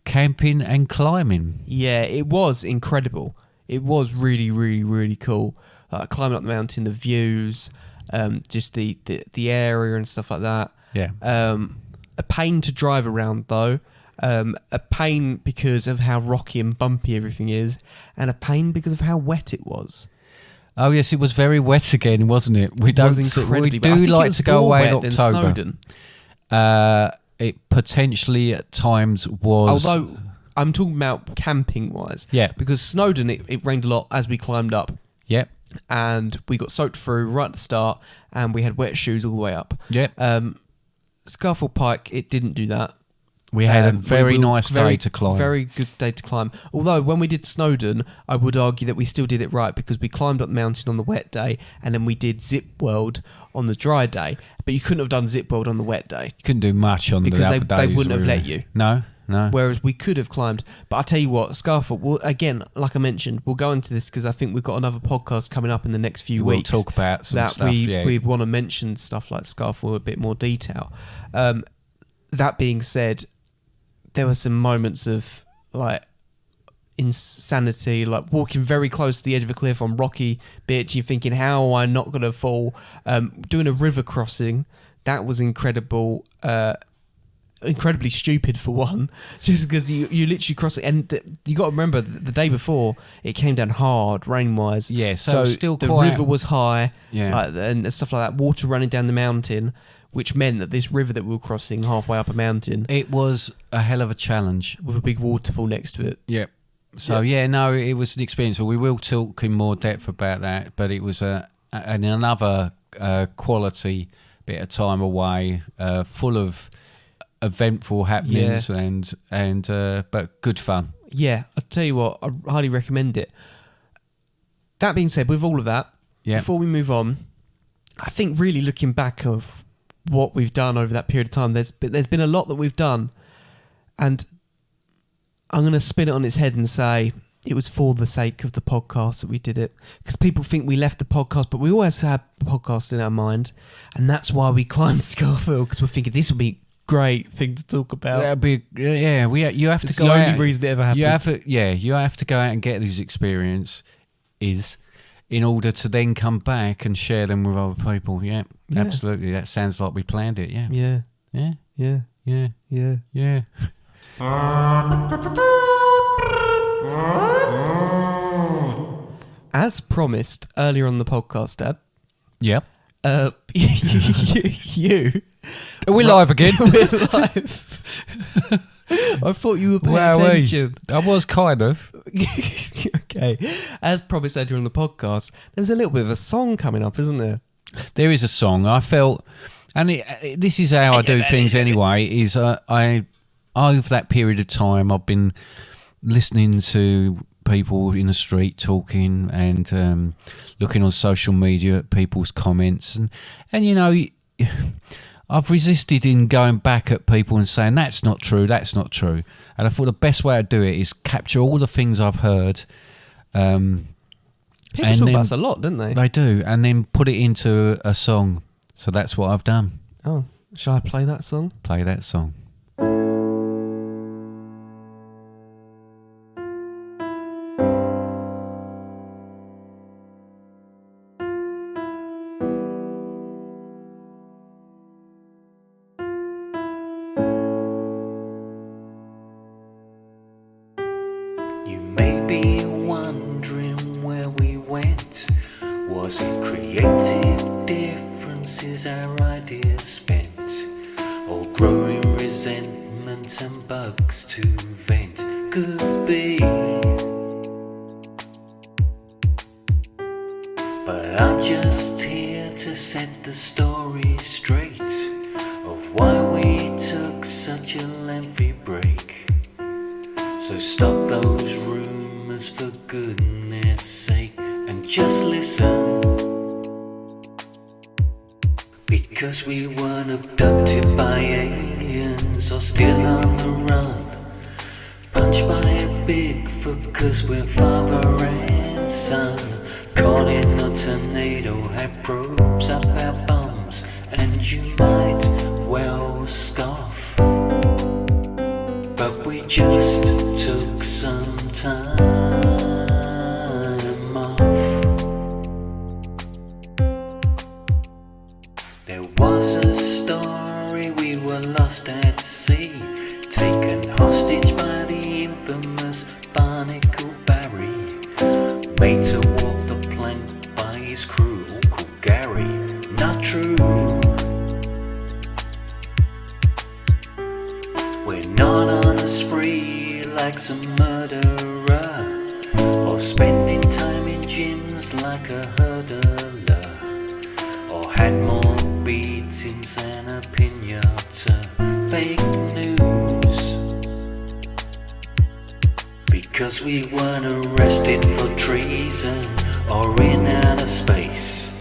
camping and climbing. Yeah, it was incredible. It was really, really, really cool. Climbing up the mountain, the views, just the area and stuff like that. Yeah. A pain to drive around though. A pain because of how rocky and bumpy everything is, and a pain because of how wet it was. Oh yes, it was very wet again, wasn't it? We It was incredibly wet. I do think it like was to go more away in wet than October. Snowdon. It potentially at times was. Although I'm talking about camping wise. Yeah. Because Snowdon, it rained a lot as we climbed up, Yep. and we got soaked through right at the start, and we had wet shoes all the way up. Yep. Scarfell Pike, it didn't do that. We had a We very were nice day to climb. Very good day to climb. Although when we did Snowdon, I would argue that we still did it right because we climbed up the mountain on the wet day, and then we did Zip World on the dry day. But you couldn't have done Zip World on the wet day, Couldn't do much on because the they other days. wouldn't have we were let there. you. No. whereas we could have climbed. But I tell you what, Scarfell, well, again, like I mentioned, we'll go into this because I think we've got another podcast coming up in the next few We'll weeks. talk about some that stuff. we want to mention stuff like Scarfell in a bit more detail. That being said, there were some moments of like insanity, like walking very close to the edge of a cliff on rocky bits. You're thinking, how am I not going to fall? Doing a river crossing, that was incredible. Incredibly stupid for one, just because you literally cross it, and you got to remember the day before it came down hard rain wise. Yeah, so still the quite- river was high, Yeah. and stuff like that. Water running down the mountain, which meant that this river that we were crossing halfway up a mountain It was a hell of a challenge. with a big waterfall next to it. Yep. So it was an experience. So we will talk in more depth about that, but it was another quality bit of time away, full of eventful happenings and but good fun. Yeah, I'll tell you what, I highly recommend it. That being said, with all of that, Yeah. before we move on, I think really looking back of what we've done over that period of time, there's been a lot that we've done, and I'm going to spin it on its head and say it was for the sake of the podcast that we did it, because people think we left the podcast, but we always had the podcast in our mind, and that's why we climbed Scarfell, because we're thinking this will be a great thing to talk about. That'd be you have It's to the go only out. reason it ever happened. You have to go out and get these experiences in order to then come back and share them with other people. Yeah, Yeah. absolutely. That sounds like we planned it. Yeah, Yeah, yeah, yeah, yeah, yeah. yeah. As promised earlier on the podcast, Dad, Yep. you Are we live again? we're live. I thought you were paying attention. I was kind of. Okay. As promised earlier on the podcast, there's a little bit of a song coming up, isn't there? There is a song I felt, and this is how I do things anyway. Is I over that period of time I've been listening to people in the street talking and looking on social media at people's comments, and you know, I've resisted in going back at people and saying that's not true, and I thought the best way to do it is capture all the things I've heard. People And talk then- about us a lot, don't they? They do, and then put it into a song. So that's what I've done. Oh, shall I play that song? Play that song. me wondering where we went. Was it creative differences our ideas spent? Or growing resentment and bugs to vent? Could be. But I'm just here to set the story straight of why we took such a lengthy break. So stop those rumours for goodness sake and just listen. Because we weren't abducted by aliens or still on the run, punched by a Bigfoot 'cause we're father and son. Caught in a tornado, had probes up our bums, and you might well scoff, but we just took some time off. There was a story we were lost at sea, taken hostage by the infamous Barnacle Barry, made to walk the plank by his crew called Gary. Not true. We're not on a spree like some murderer, or spending time in gyms like a hurdler, or had more beatings than a pinata. Fake news. Because we weren't arrested for treason or in outer space,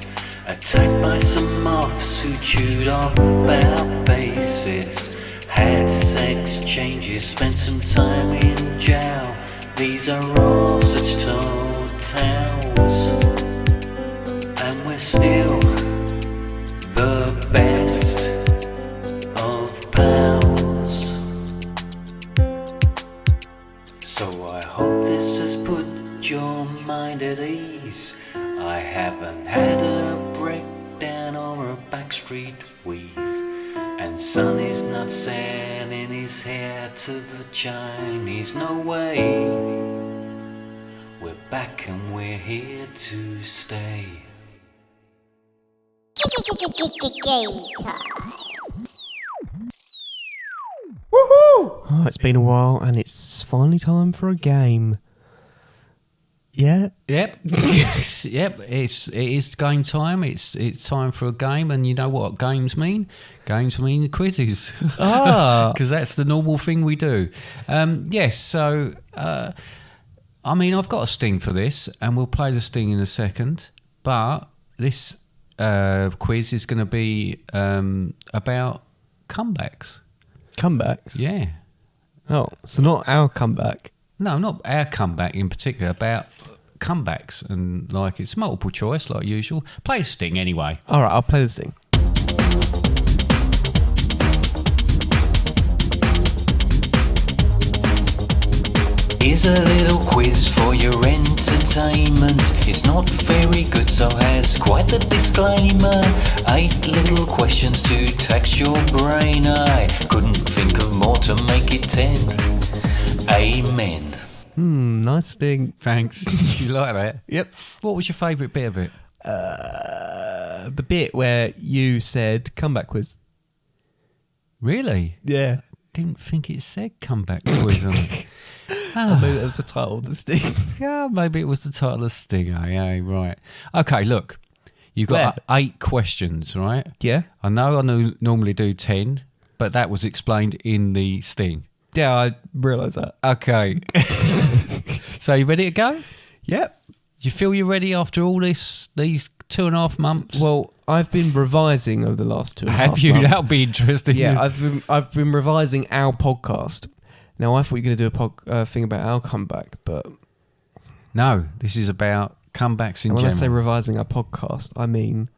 attacked by some moths who chewed off our faces, had sex changes, spent some time in jail. These are all such tall tales, and we're still the best of pals. So I hope this has put your mind at ease. I haven't had a breakdown or a backstreet weave, and Son is not selling his hair to the Chinese. No way. We're back and we're here to stay. Game time. Oh, it's been a while, and it's finally time for a game. Yeah? Yep. Yep. It is game time. It's time for a game, and you know what games mean? Games mean quizzes. Ah. Because that's the normal thing we do. Yes. So, I mean, I've got a sting for this, and we'll play the sting in a second. But this quiz is going to be about comebacks. Comebacks? Yeah. Oh, so not our comeback. No, not our comeback in particular, about comebacks. And like it's multiple choice like usual. Play a sting anyway. All right, I'll play this thing. Here's a little quiz for your entertainment. It's not very good, so has quite a disclaimer. 8 little questions to tax your brain. I couldn't think of more to make it 10. Amen. Nice sting. Thanks. You like that? Yep. What was your favourite bit of it? The bit where you said comeback quiz. Really? Yeah. Didn't think it said comeback quiz on it. Maybe that was the title of the sting. Yeah, maybe it was the title of the sting. Yeah, right. Okay, look. You've got 8 questions, right? Yeah? I know I normally do 10, but that was explained in the sting. Yeah, I realise that. Okay. So you ready to go? Yep. You feel you're ready after all these 2.5 months? Well, I've been revising over the last 2.5 months. have you? That'll be interesting. Yeah, I've been revising our podcast. Now, I thought you were going to do a thing about our comeback, but... No, this is about comebacks in when general. I say revising our podcast, I mean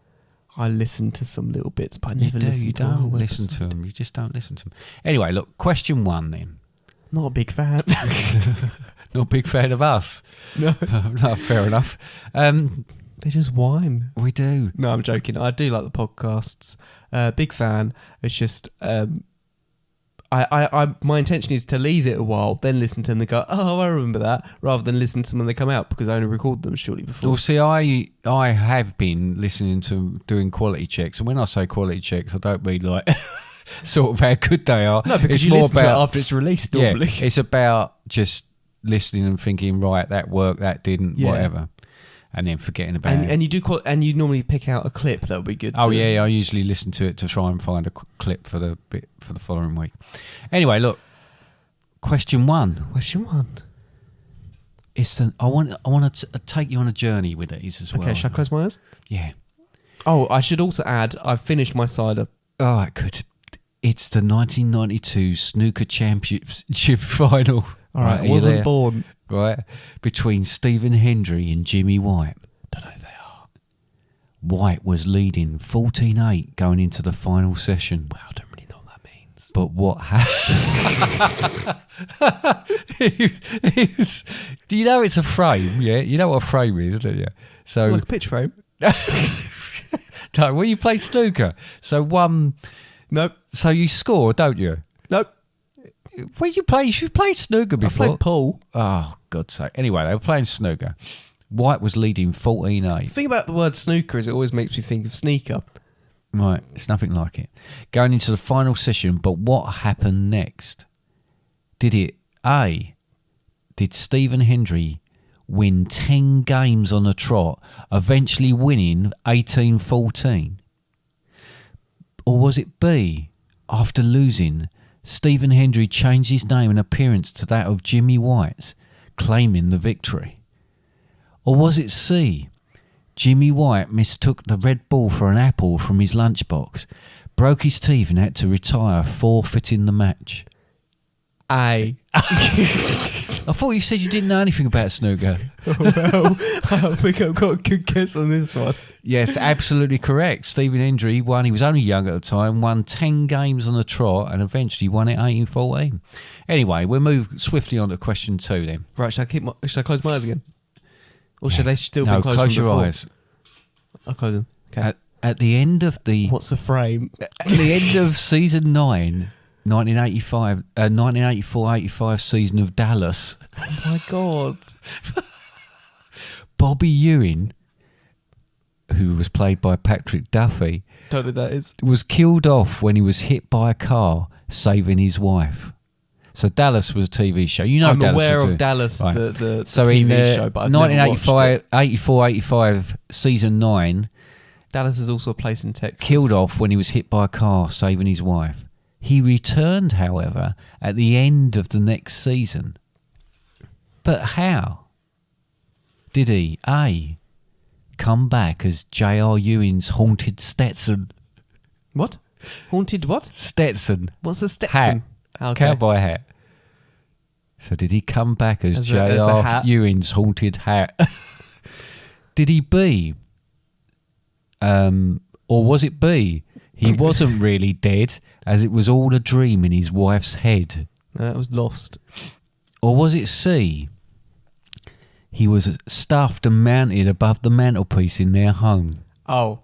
I listen to some little bits, but I never listen to You the don't whole listen episode. to them. You just don't listen to them. Anyway, look, question 1 then. Not a big fan. Not a big fan of us. No. No, fair enough. They just whine. We do. No, I'm joking. I do like the podcasts. Big fan. It's just... I my intention is to leave it a while, then listen to them and go, oh, I remember that, rather than listen to them when they come out, because I only recorded them shortly before. Well, see, I have been listening to doing quality checks, and when I say quality checks, I don't mean like sort of how good they are. No, because it's you more listen about, to it after it's released normally. Yeah, it's about just listening and thinking, right, that worked, that didn't, Yeah. whatever, and then forgetting about it. And you do and you normally pick out a clip that would be good. Oh to- yeah, I usually listen to it to try and find a clip for the following week. Anyway, look, question 1. Question 1. I want to take you on a journey with these as well. Okay, shall I close my eyes? Yeah. Oh, I should also add, I've finished my cider. Oh, I could. It's the 1992 Snooker Championship final. All right, are I you wasn't there? born. Right, between Stephen Hendry and Jimmy White. Don't know who they are. White was leading 14-8 going into the final session. Wow, I don't really know what that means. But what happened? Do you know it's a frame? Yeah, you know what a frame is, don't you? So Like a pitch frame? no, when you play snooker, so Nope. so you score, don't you? Nope. When you play, you've played snooker I before. played pool. Oh, God's sake. Anyway, they were playing snooker. White was leading 14-8. The thing about the word snooker is it always makes me think of sneaker. Right, it's nothing like it. Going into the final session, but what happened next? Did Stephen Hendry win 10 games on a trot, eventually winning 18-14? Or was it B, after losing, Stephen Hendry changed his name and appearance to that of Jimmy White's, claiming the victory? Or was it C, Jimmy White mistook the red ball for an apple from his lunchbox, broke his teeth and had to retire, forfeiting the match? A. I thought you said you didn't know anything about snooker. Well, I think I've got a good guess on this one. Yes, absolutely correct. Stephen Hendry won. He was only young at the time, won 10 games on the trot and eventually won it 18-14. Anyway, we'll move swiftly on to question 2 then. Right, should I close my eyes again? Or should they still No, be closed close from your before? eyes. I'll close them. Okay. At the end of the What's the frame? at the end of season 9, 1984-85 season of Dallas, Oh my God. Bobby Ewing, who was played by Patrick Duffy, Don't know who that is. was killed off when he was hit by a car, saving his wife. So Dallas was a TV show. You know I'm Dallas aware was of a- Dallas, right. the So TV in show, but I've never watched it. 84-85 season 9, Dallas is also a place in Texas. killed off when he was hit by a car, saving his wife. He returned, however, at the end of the next season. But how? Did he, A, come back as J.R. Ewing's haunted Stetson? What? Haunted what? Stetson. What's a Stetson? Hat. Okay. Cowboy hat. So did he come back as As a J.R. hat? Ewing's haunted hat? Did he B? Or was it B? He wasn't really dead, as it was all a dream in his wife's head. No, that was Lost. Or was it C? He was stuffed and mounted above the mantelpiece in their home. Oh.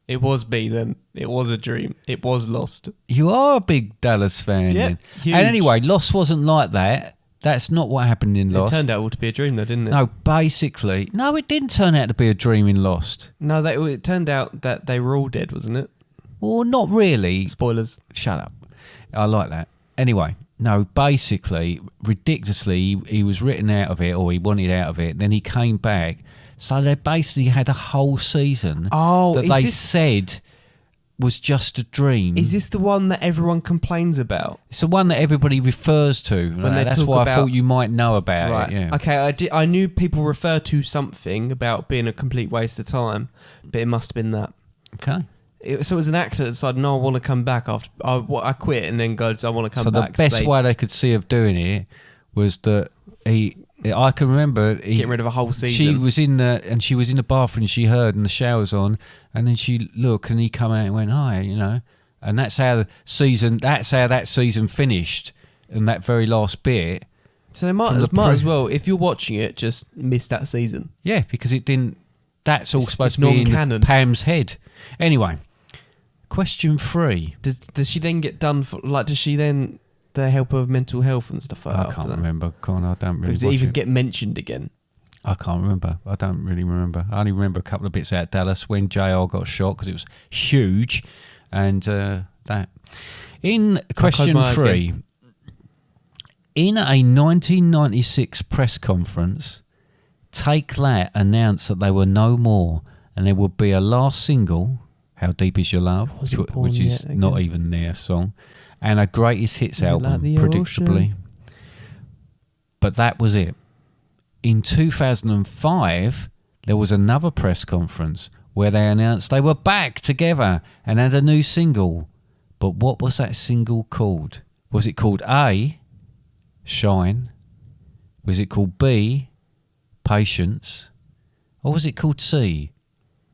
It was B then. It was a dream. It was Lost. You are a big Dallas fan, Yeah, then. huge. And anyway, Lost wasn't like that. That's not what happened in Lost. It turned out all to be a dream though, didn't it? No, basically, no, it didn't turn out to be a dream in Lost. No, it turned out that they were all dead, wasn't it? Well, not really. Spoilers. Shut up. I like that. Anyway, no, basically, ridiculously, he was written out of it, or he wanted out of it. Then he came back. So they basically had a whole season that they said was just a dream. Is this the one that everyone complains about? It's the one that everybody refers to. When they That's talk why I about- thought you might know about Right. it. Yeah. Okay, I knew people refer to something about being a complete waste of time, but it must have been that. Okay. So it was an actor that decided, no, I want to come back after I quit, and then goes, I want to come So back. the best way they could see of doing it was that I can remember getting rid of a whole season. She was in the bathroom. She heard, and the shower's on, and then she looked, and he come out and went, "Hi," and that's how the season. That's how that season finished, and that very last bit. So they might as well, if you're watching it, just miss that season. Yeah, because it didn't. That's all It's supposed to be in non-canon. Pam's head. Anyway, Question 3. Does she then get done for, like, does she then the help of mental health and stuff like that? I can't remember. I don't really Does watch it even it. get mentioned again? I can't remember. I don't really remember. I only remember a couple of bits out Dallas when JR got shot because it was huge, and that. In question my eyes 3, in a 1996 press conference, Take That announced that they were no more and there would be a last single, How Deep Is Your Love, Wasn't born which is yet not again. even their song, and a greatest hits Is it like album, the predictably. ocean? But that was it. In 2005, there was another press conference where they announced they were back together and had a new single. But what was that single called? Was it called A, Shine? Was it called B, Patience? Or was it called C,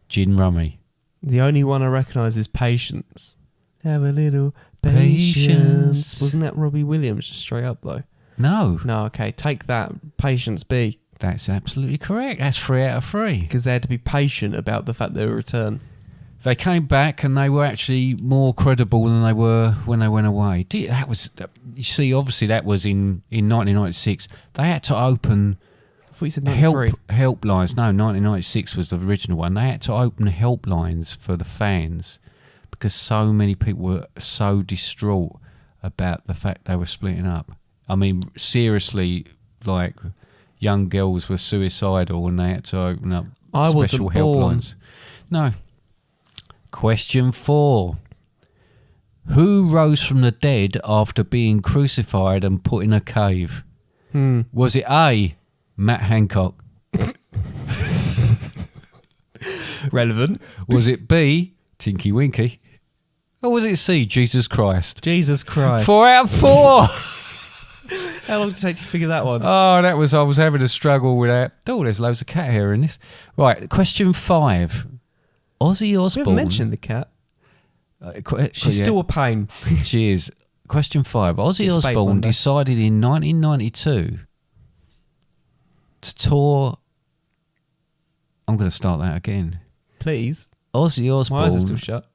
Gin Rummy? The only one I recognise is Patience. Have a little Patience. patience. Wasn't that Robbie Williams? Just straight up though. No, No, okay, take that. Patience B. that's absolutely correct. That's 3 out of 3. Because they had to be patient about the fact they would return. They came back and they were actually more credible than they were when they went away. That was, you see, obviously that was in 1996. They had to open I thought you said 93. helplines. No, 1996 was the original one. They had to open helplines for the fans because so many people were so distraught about the fact they were splitting up. I mean, seriously, like young girls were suicidal and they had to open up I special wasn't born. helplines. No. Question 4. Who rose from the dead after being crucified and put in a cave? Was it A, Matt Hancock? Relevant. Was it B, Tinky Winky? Or was it C, Jesus Christ? Jesus Christ. 4 out of 4. How long did it take to figure that one? Oh, I was having a struggle with that. Oh, there's loads of cat hair in this. Right, question 5. Ozzy We Osbourne. haven't mentioned the cat. She's still a pain. She is. Question 5. Ozzy Get spayed Osbourne one day. decided in 1992 to tour. I'm going to start that again. Please. Ozzy My eyes are Osbourne still shut.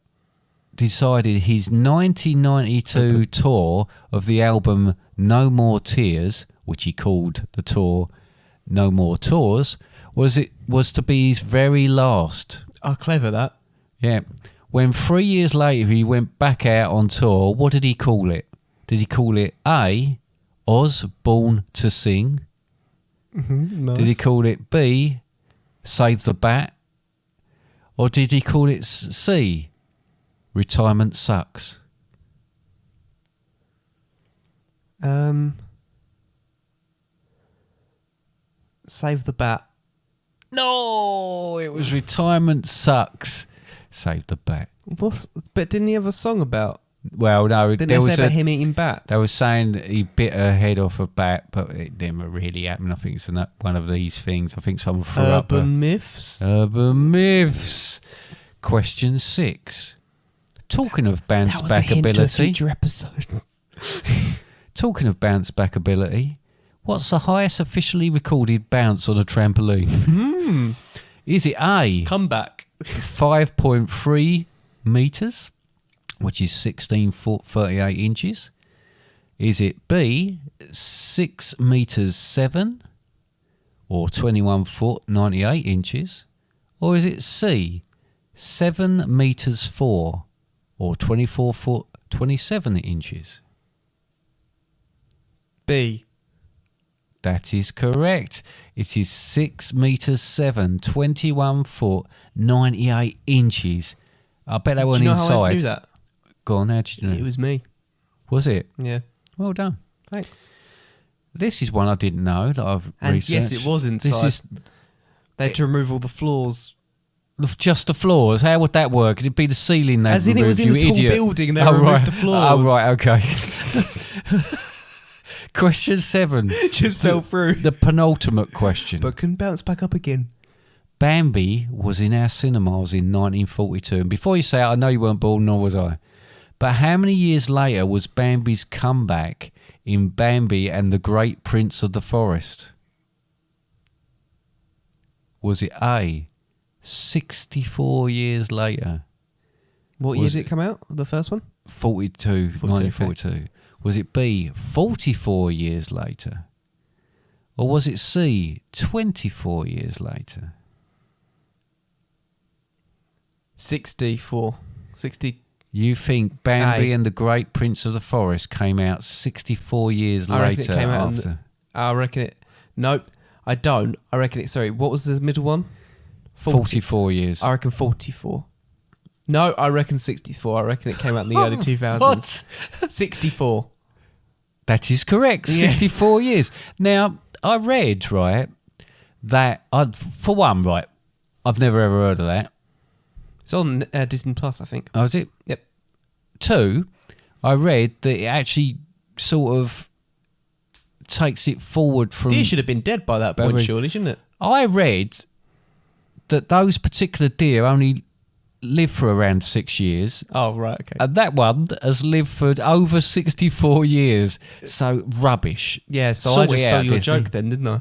decided his 1992 tour of the album No More Tears, which he called the tour No More Tours, was to be his very last. Oh, clever that. Yeah. When 3 years later he went back out on tour, what did he call it? Did he call it A, Oz Born to Sing? Nice. Did he call it B, Save the Bat? Or did he call it C, Retirement Sucks? Save the bat. No, it was Retirement Sucks. Save the Bat. But didn't he have a song about? Well, no, Didn't there they was say about him eating bats? they were saying that he bit her head off a bat, but it never really happened. I think it's one of these things. I think someone threw up Urban myths. Urban myths. Question 6. Talking of bounce That was a back hint to a ability. future episode. Talking of bounce back ability. What's the highest officially recorded bounce on a trampoline? Is it A, Come back. 5.3 meters, which is 16 foot 38 inches? Is it B, 6 meters 7, or 21 foot 98 inches? Or is it C, 7 meters 4, or 24 foot 27 inches? B. That is correct. It is 6 meters 7, 21 foot 98 inches. I bet they Do weren't you know how I inside. knew that? Go on, how did you know? It was me. Was it? Yeah. Well done. Thanks. This is one I didn't know that I've And researched. yes, it was inside. This is They had to remove all the floors. just the floors. How would that work? It'd be the ceiling they As in it was removed, in a you tall idiot. building, they removed the floors. Oh, right, okay. Question 7. Just fell through. The penultimate question. But couldn't bounce back up again. Bambi was in our cinemas in 1942. And before you say it, I know you weren't born, nor was I. But how many years later was Bambi's comeback in Bambi and the Great Prince of the Forest? Was it A, 64 years later? What year did it come out? The first one? 1942. Was it B, 44 years later? Or was it C, 24 years later? 64. 60. You think Bambi Aye. and the Great Prince of the Forest came out 64 years I reckon it later came out after? I reckon it. Nope. I don't. I reckon it. Sorry. What was the middle one? 44 years. I reckon 44. No, I reckon 64. I reckon it came out in the early 2000s. What? 64. That is correct. Yeah. 64 years. Now, I read, right, that, for one, right, I've never ever heard of that. It's on Disney Plus, I think. Oh, is it? Yep. 2, I read that it actually sort of takes it forward from... Deer should have been dead by that point, Bambi. surely, shouldn't it? I read that those particular deer only live for around 6 years. Oh, right, okay. And that one has lived for over 64 years. So rubbish. Yeah, so Sort I just it stole out, your Disney. joke then, didn't I?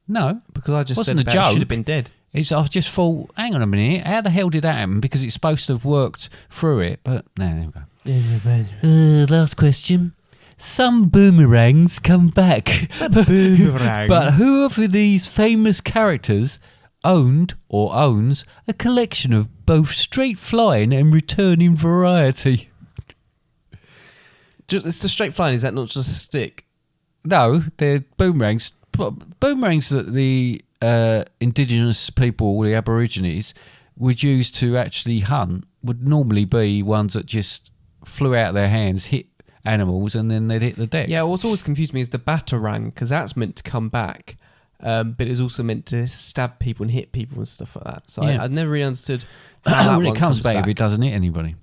No. Because I just Wasn't said a that it should joke. have been dead. I just thought, hang on a minute, how the hell did that happen? Because it's supposed to have worked through it. But no, there we go. Last question. Some boomerangs come back. Boomerang. But who of these famous characters owned or owns a collection of both straight flying and returning variety? It's a straight flying, is that not just a stick? No, they're boomerangs. Boomerangs that the indigenous people, the Aborigines, would use to actually hunt would normally be ones that just flew out of their hands, hit animals, and then they'd hit the deck. Yeah, what's always confused me is the batarang, because that's meant to come back, but it's also meant to stab people and hit people and stuff like that. So Yeah. I never really understood how that Well, one it comes back if it doesn't hit anybody.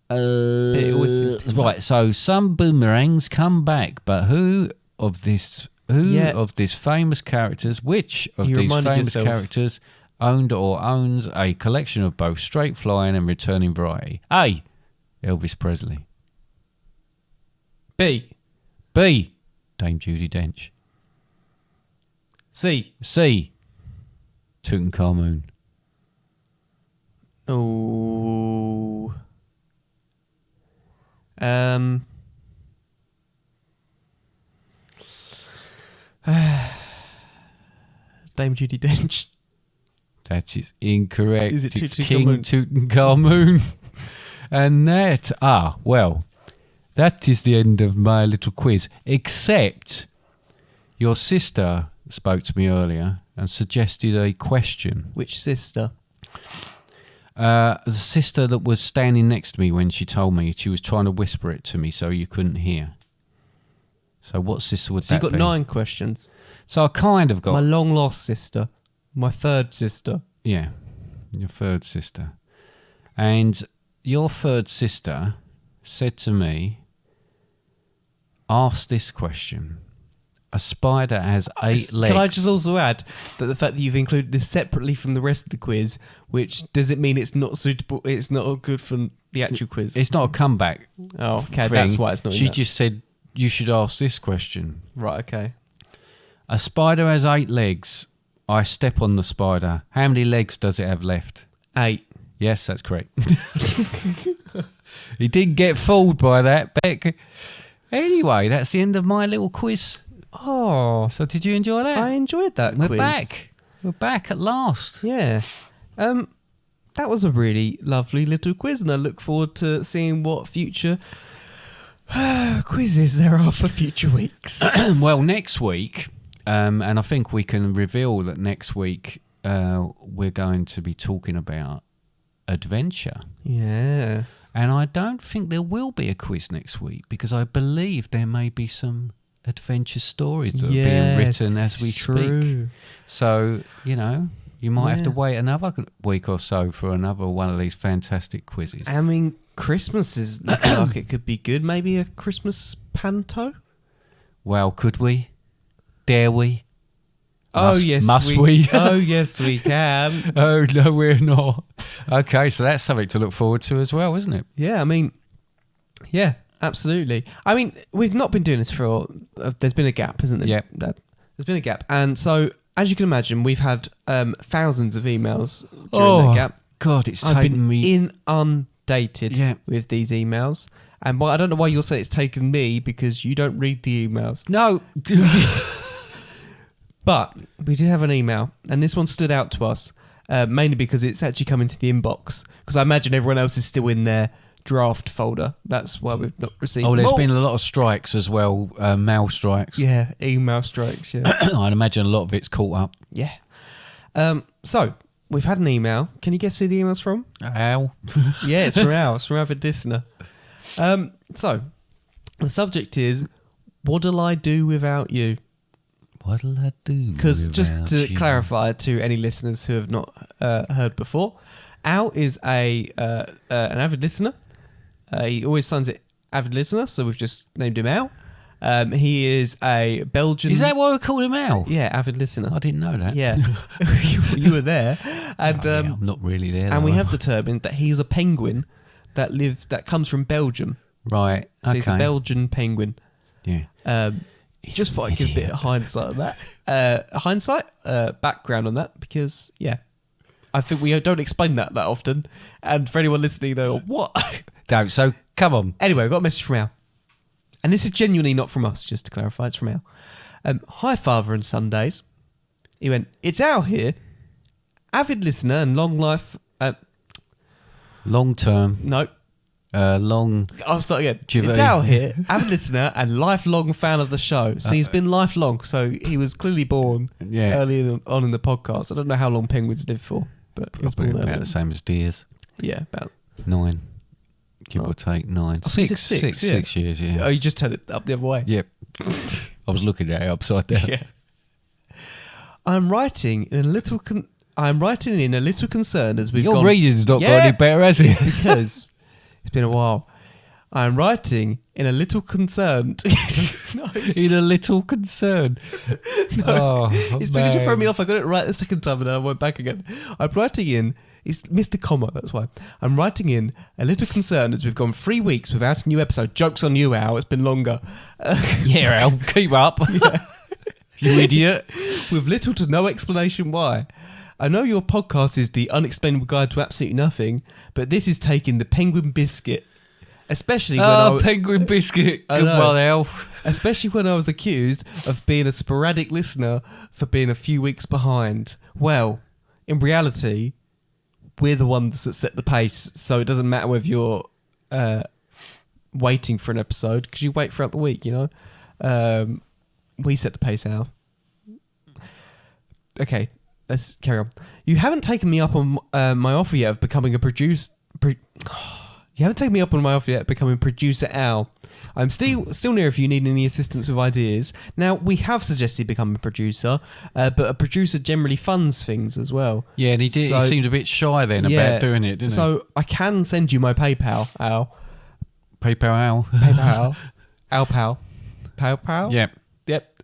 It always seems to come Right, so some boomerangs come back, but who of this famous characters, which of You these reminded famous yourself. characters owned or owns a collection of both straight flying and returning variety? A, Elvis Presley. B. B, Dame Judi Dench. C. C, Tutankhamun. Oh. Dame Judi Dench. That is incorrect. Is it It's King Tutankhamun? Tutankhamun. And that, well, that is the end of my little quiz. Except your sister spoke to me earlier and suggested a question. Which sister? The sister that was standing next to me when she told me, she was trying to whisper it to me so you couldn't hear. So what sister would So that you've got be? 9 questions. So I kind of got... My long lost sister. My third sister. Yeah, your third sister. And your third sister said to me, ask this question. A spider has 8 legs. Can I just also add that the fact that you've included this separately from the rest of the quiz, which does it mean it's not suitable? It's not good for the actual quiz. It's not a comeback. Oh, okay, thing. that's why it's not. in She that. just said, you should ask this question. Right. Okay. A spider has 8 legs. I step on the spider. How many legs does it have left? 8. Yes, that's correct. He didn't get fooled by that, Beck. Anyway, that's the end of my little quiz. Oh, So did you enjoy that? I enjoyed that We're quiz. back. We're back at last. Yeah. That was a really lovely little quiz, and I look forward to seeing what future quizzes there are for future weeks. Well, next week, and I think we can reveal that next week we're going to be talking about adventure. Yes. And I don't think there will be a quiz next week because I believe there may be some adventure stories that are being written as we speak. So, you might have to wait another week or so for another one of these fantastic quizzes. I mean, Christmas is looking like it could be good. Maybe a Christmas panto? Well, could we? Dare we? Oh, yes. Must we? Oh, yes, we can. Oh, no, we're not. Okay, so that's something to look forward to as well, isn't it? Yeah, I mean, yeah, absolutely. I mean, we've not been doing this for... there's been a gap, isn't there? Yep. There's been a gap. And so, as you can imagine, we've had thousands of emails during that gap. God, it's I've taken been me. inundated Yeah. with these emails. And I don't know why you'll say it's taken me, because you don't read the emails. No. But we did have an email, and this one stood out to us, mainly because it's actually come into the inbox. Because I imagine everyone else is still in their draft folder. That's why we've not received Oh, there's more. been a lot of strikes as well, mail strikes. Yeah, email strikes, yeah. I'd imagine a lot of it's caught up. Yeah. So, we've had an email. Can you guess who the email's from? Ow. Yeah, it's from Al. It's from Avid Listener. So, the subject is, what'll I do without you? What'll I do? Because just without to you? clarify to any listeners who have not heard before, Al is an avid listener. He always signs it avid listener, so we've just named him Al. He is a Belgian. Is that why we call him Al? Yeah, avid listener. I didn't know that. Yeah, you were there, and Oh, yeah, I'm not really there. and we though. have determined that he's a penguin that comes from Belgium. Right. So he's a Okay. Belgian penguin. Yeah. Just thought I'd give a bit of hindsight on that. Background on that, because, yeah, I think we don't explain that often. And for anyone listening, they'll, what? Don't. So come on. Anyway, I got a message from Al. And this is genuinely not from us, just to clarify, it's from Al. Hi, Father and Sundays. He went, it's Al here, avid listener and long life... Long term. no, Long. I'll start again. Giveaway. It's Al here, avid listener and lifelong fan of the show. So he's been lifelong, so he was clearly born Yeah. early on in the podcast. I don't know how long penguins live for, but he was Probably born about early. the same as deers. Yeah, about... 9. Give Oh. or take 9. I thought you said 6 yeah. 6 years, yeah. Oh, you just turned it up the other way. Yep. I was looking at it upside down. Yeah. I'm writing in a little concern as we've Your gone... reading's not got Yeah. any better, has it? because it's been a while. I'm writing in a little concerned. No, In a little concern. Oh, it's because you man. throw me off. I got it right the second time and then I went back again. I'm writing in... It's Mr. Comma, that's why. I'm writing in a little concerned as we've gone 3 weeks without a new episode. Joke's on you, Al. It's been longer. Yeah, Al, keep up. You idiot. With little to no explanation why. I know your podcast is the unexplainable guide to absolutely nothing, but this is taking the penguin biscuit. Especially when Oh, penguin biscuit. I Good know. one, Al. especially when I was accused of being a sporadic listener for being a few weeks behind. Well, in reality, we're the ones that set the pace, so it doesn't matter whether you're waiting for an episode, because you wait throughout the week, you know. We set the pace, Al. Okay, let's carry on. You haven't taken me up on my offer yet of becoming a producer. You haven't taken me up on my offer yet of becoming producer, Al. I'm still near if you need any assistance with ideas. Now, we have suggested becoming a producer, but a producer generally funds things as well. Yeah, and he did. So- He seemed a bit shy then about doing it, didn't So I can send you my PayPal, Al. he? PayPal Al. PayPal. Al Pal. PayPal? Yeah. Yep.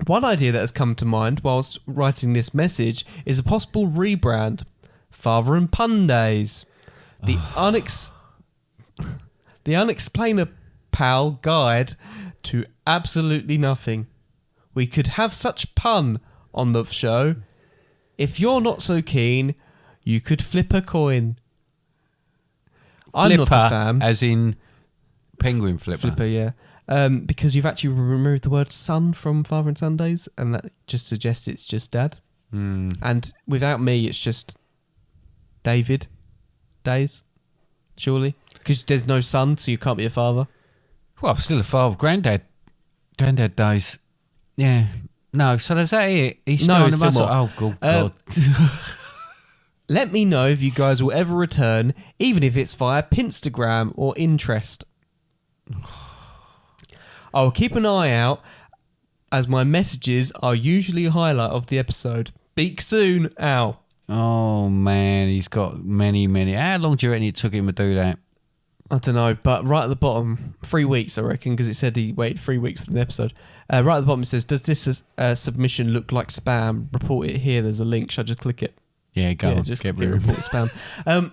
One idea that has come to mind whilst writing this message is a possible rebrand. Father and Pun Days. The Unexplainer Pal Guide to Absolutely Nothing. We could have such pun on the show. If you're not so keen, you could flip a coin. I'm not a Flipper, fan. as in penguin flipper. Flipper, yeah. Because you've actually removed the word son from Father and Sundays, and that just suggests it's just Dad. Mm. And without me, it's just David Days, surely. Because there's no son, so you can't be a father. Well, I'm still a father. Granddad days. Yeah. No, so is that it? He's No, starting it's to still muscle. more. Oh, good God. Let me know if you guys will ever return, even if it's via Pinstagram or interest. I'll keep an eye out, as my messages are usually a highlight of the episode. Speak soon, Al. Oh, man. He's got many. How long do you reckon it took him to do that? I don't know, but right at the bottom, 3 weeks, I reckon, because it said he waited 3 weeks for the episode. Right at the bottom, it says, does this submission look like spam? Report it here. There's a link. Should I just click it? Yeah, go on. Just Get click rid of report spam.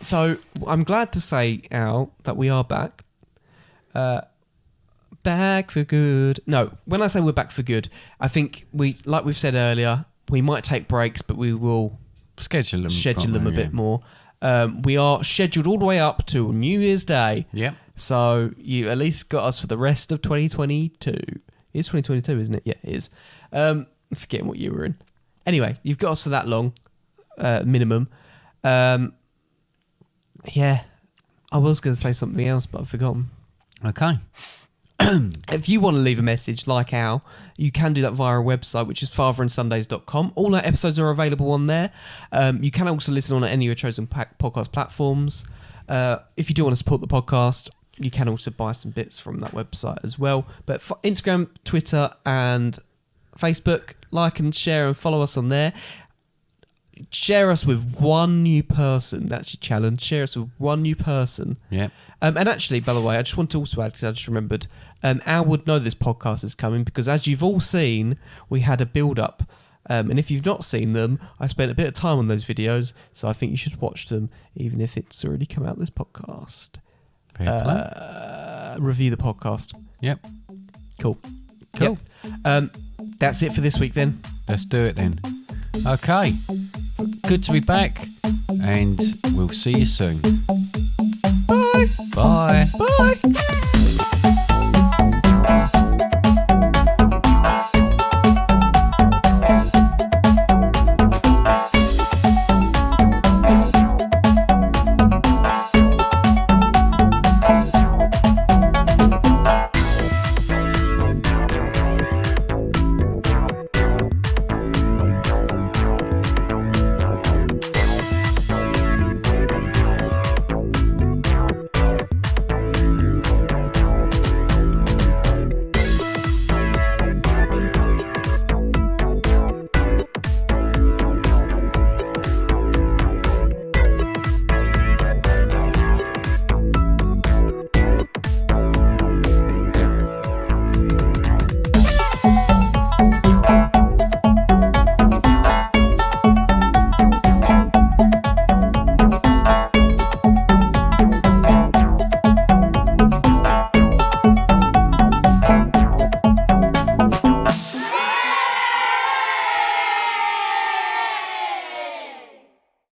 So I'm glad to say, Al, that we are back. Back for good. No, when I say we're back for good, I think like we've said earlier, we might take breaks, but we will schedule them a bit more. We are scheduled all the way up to New Year's Day. Yep. So you at least got us for the rest of 2022. It's 2022, isn't it? Yeah, it is. I'm forgetting what year we're in. Anyway, you've got us for that long, minimum. Yeah, I was going to say something else, but I've forgotten. Okay. If you want to leave a message like Al, you can do that via our website, which is fatherandsundays.com. All our episodes are available on there. You can also listen on any of your chosen podcast platforms. If you do want to support the podcast, you can also buy some bits from that website as well. But for Instagram, Twitter, and Facebook, like and share and follow us on there. Share us with one new person. That's your challenge. Share us with one new person. Yeah. And actually, by the way, I just want to also add, because I just remembered, Al would know this podcast is coming because, as you've all seen, we had a build-up. And if you've not seen them, I spent a bit of time on those videos, so I think you should watch them, even if it's already come out this podcast. Review the podcast. Yep. Cool. Yep. That's it for this week, then. Let's do it then. Okay. Good to be back, and we'll see you soon. Bye. Bye. Bye.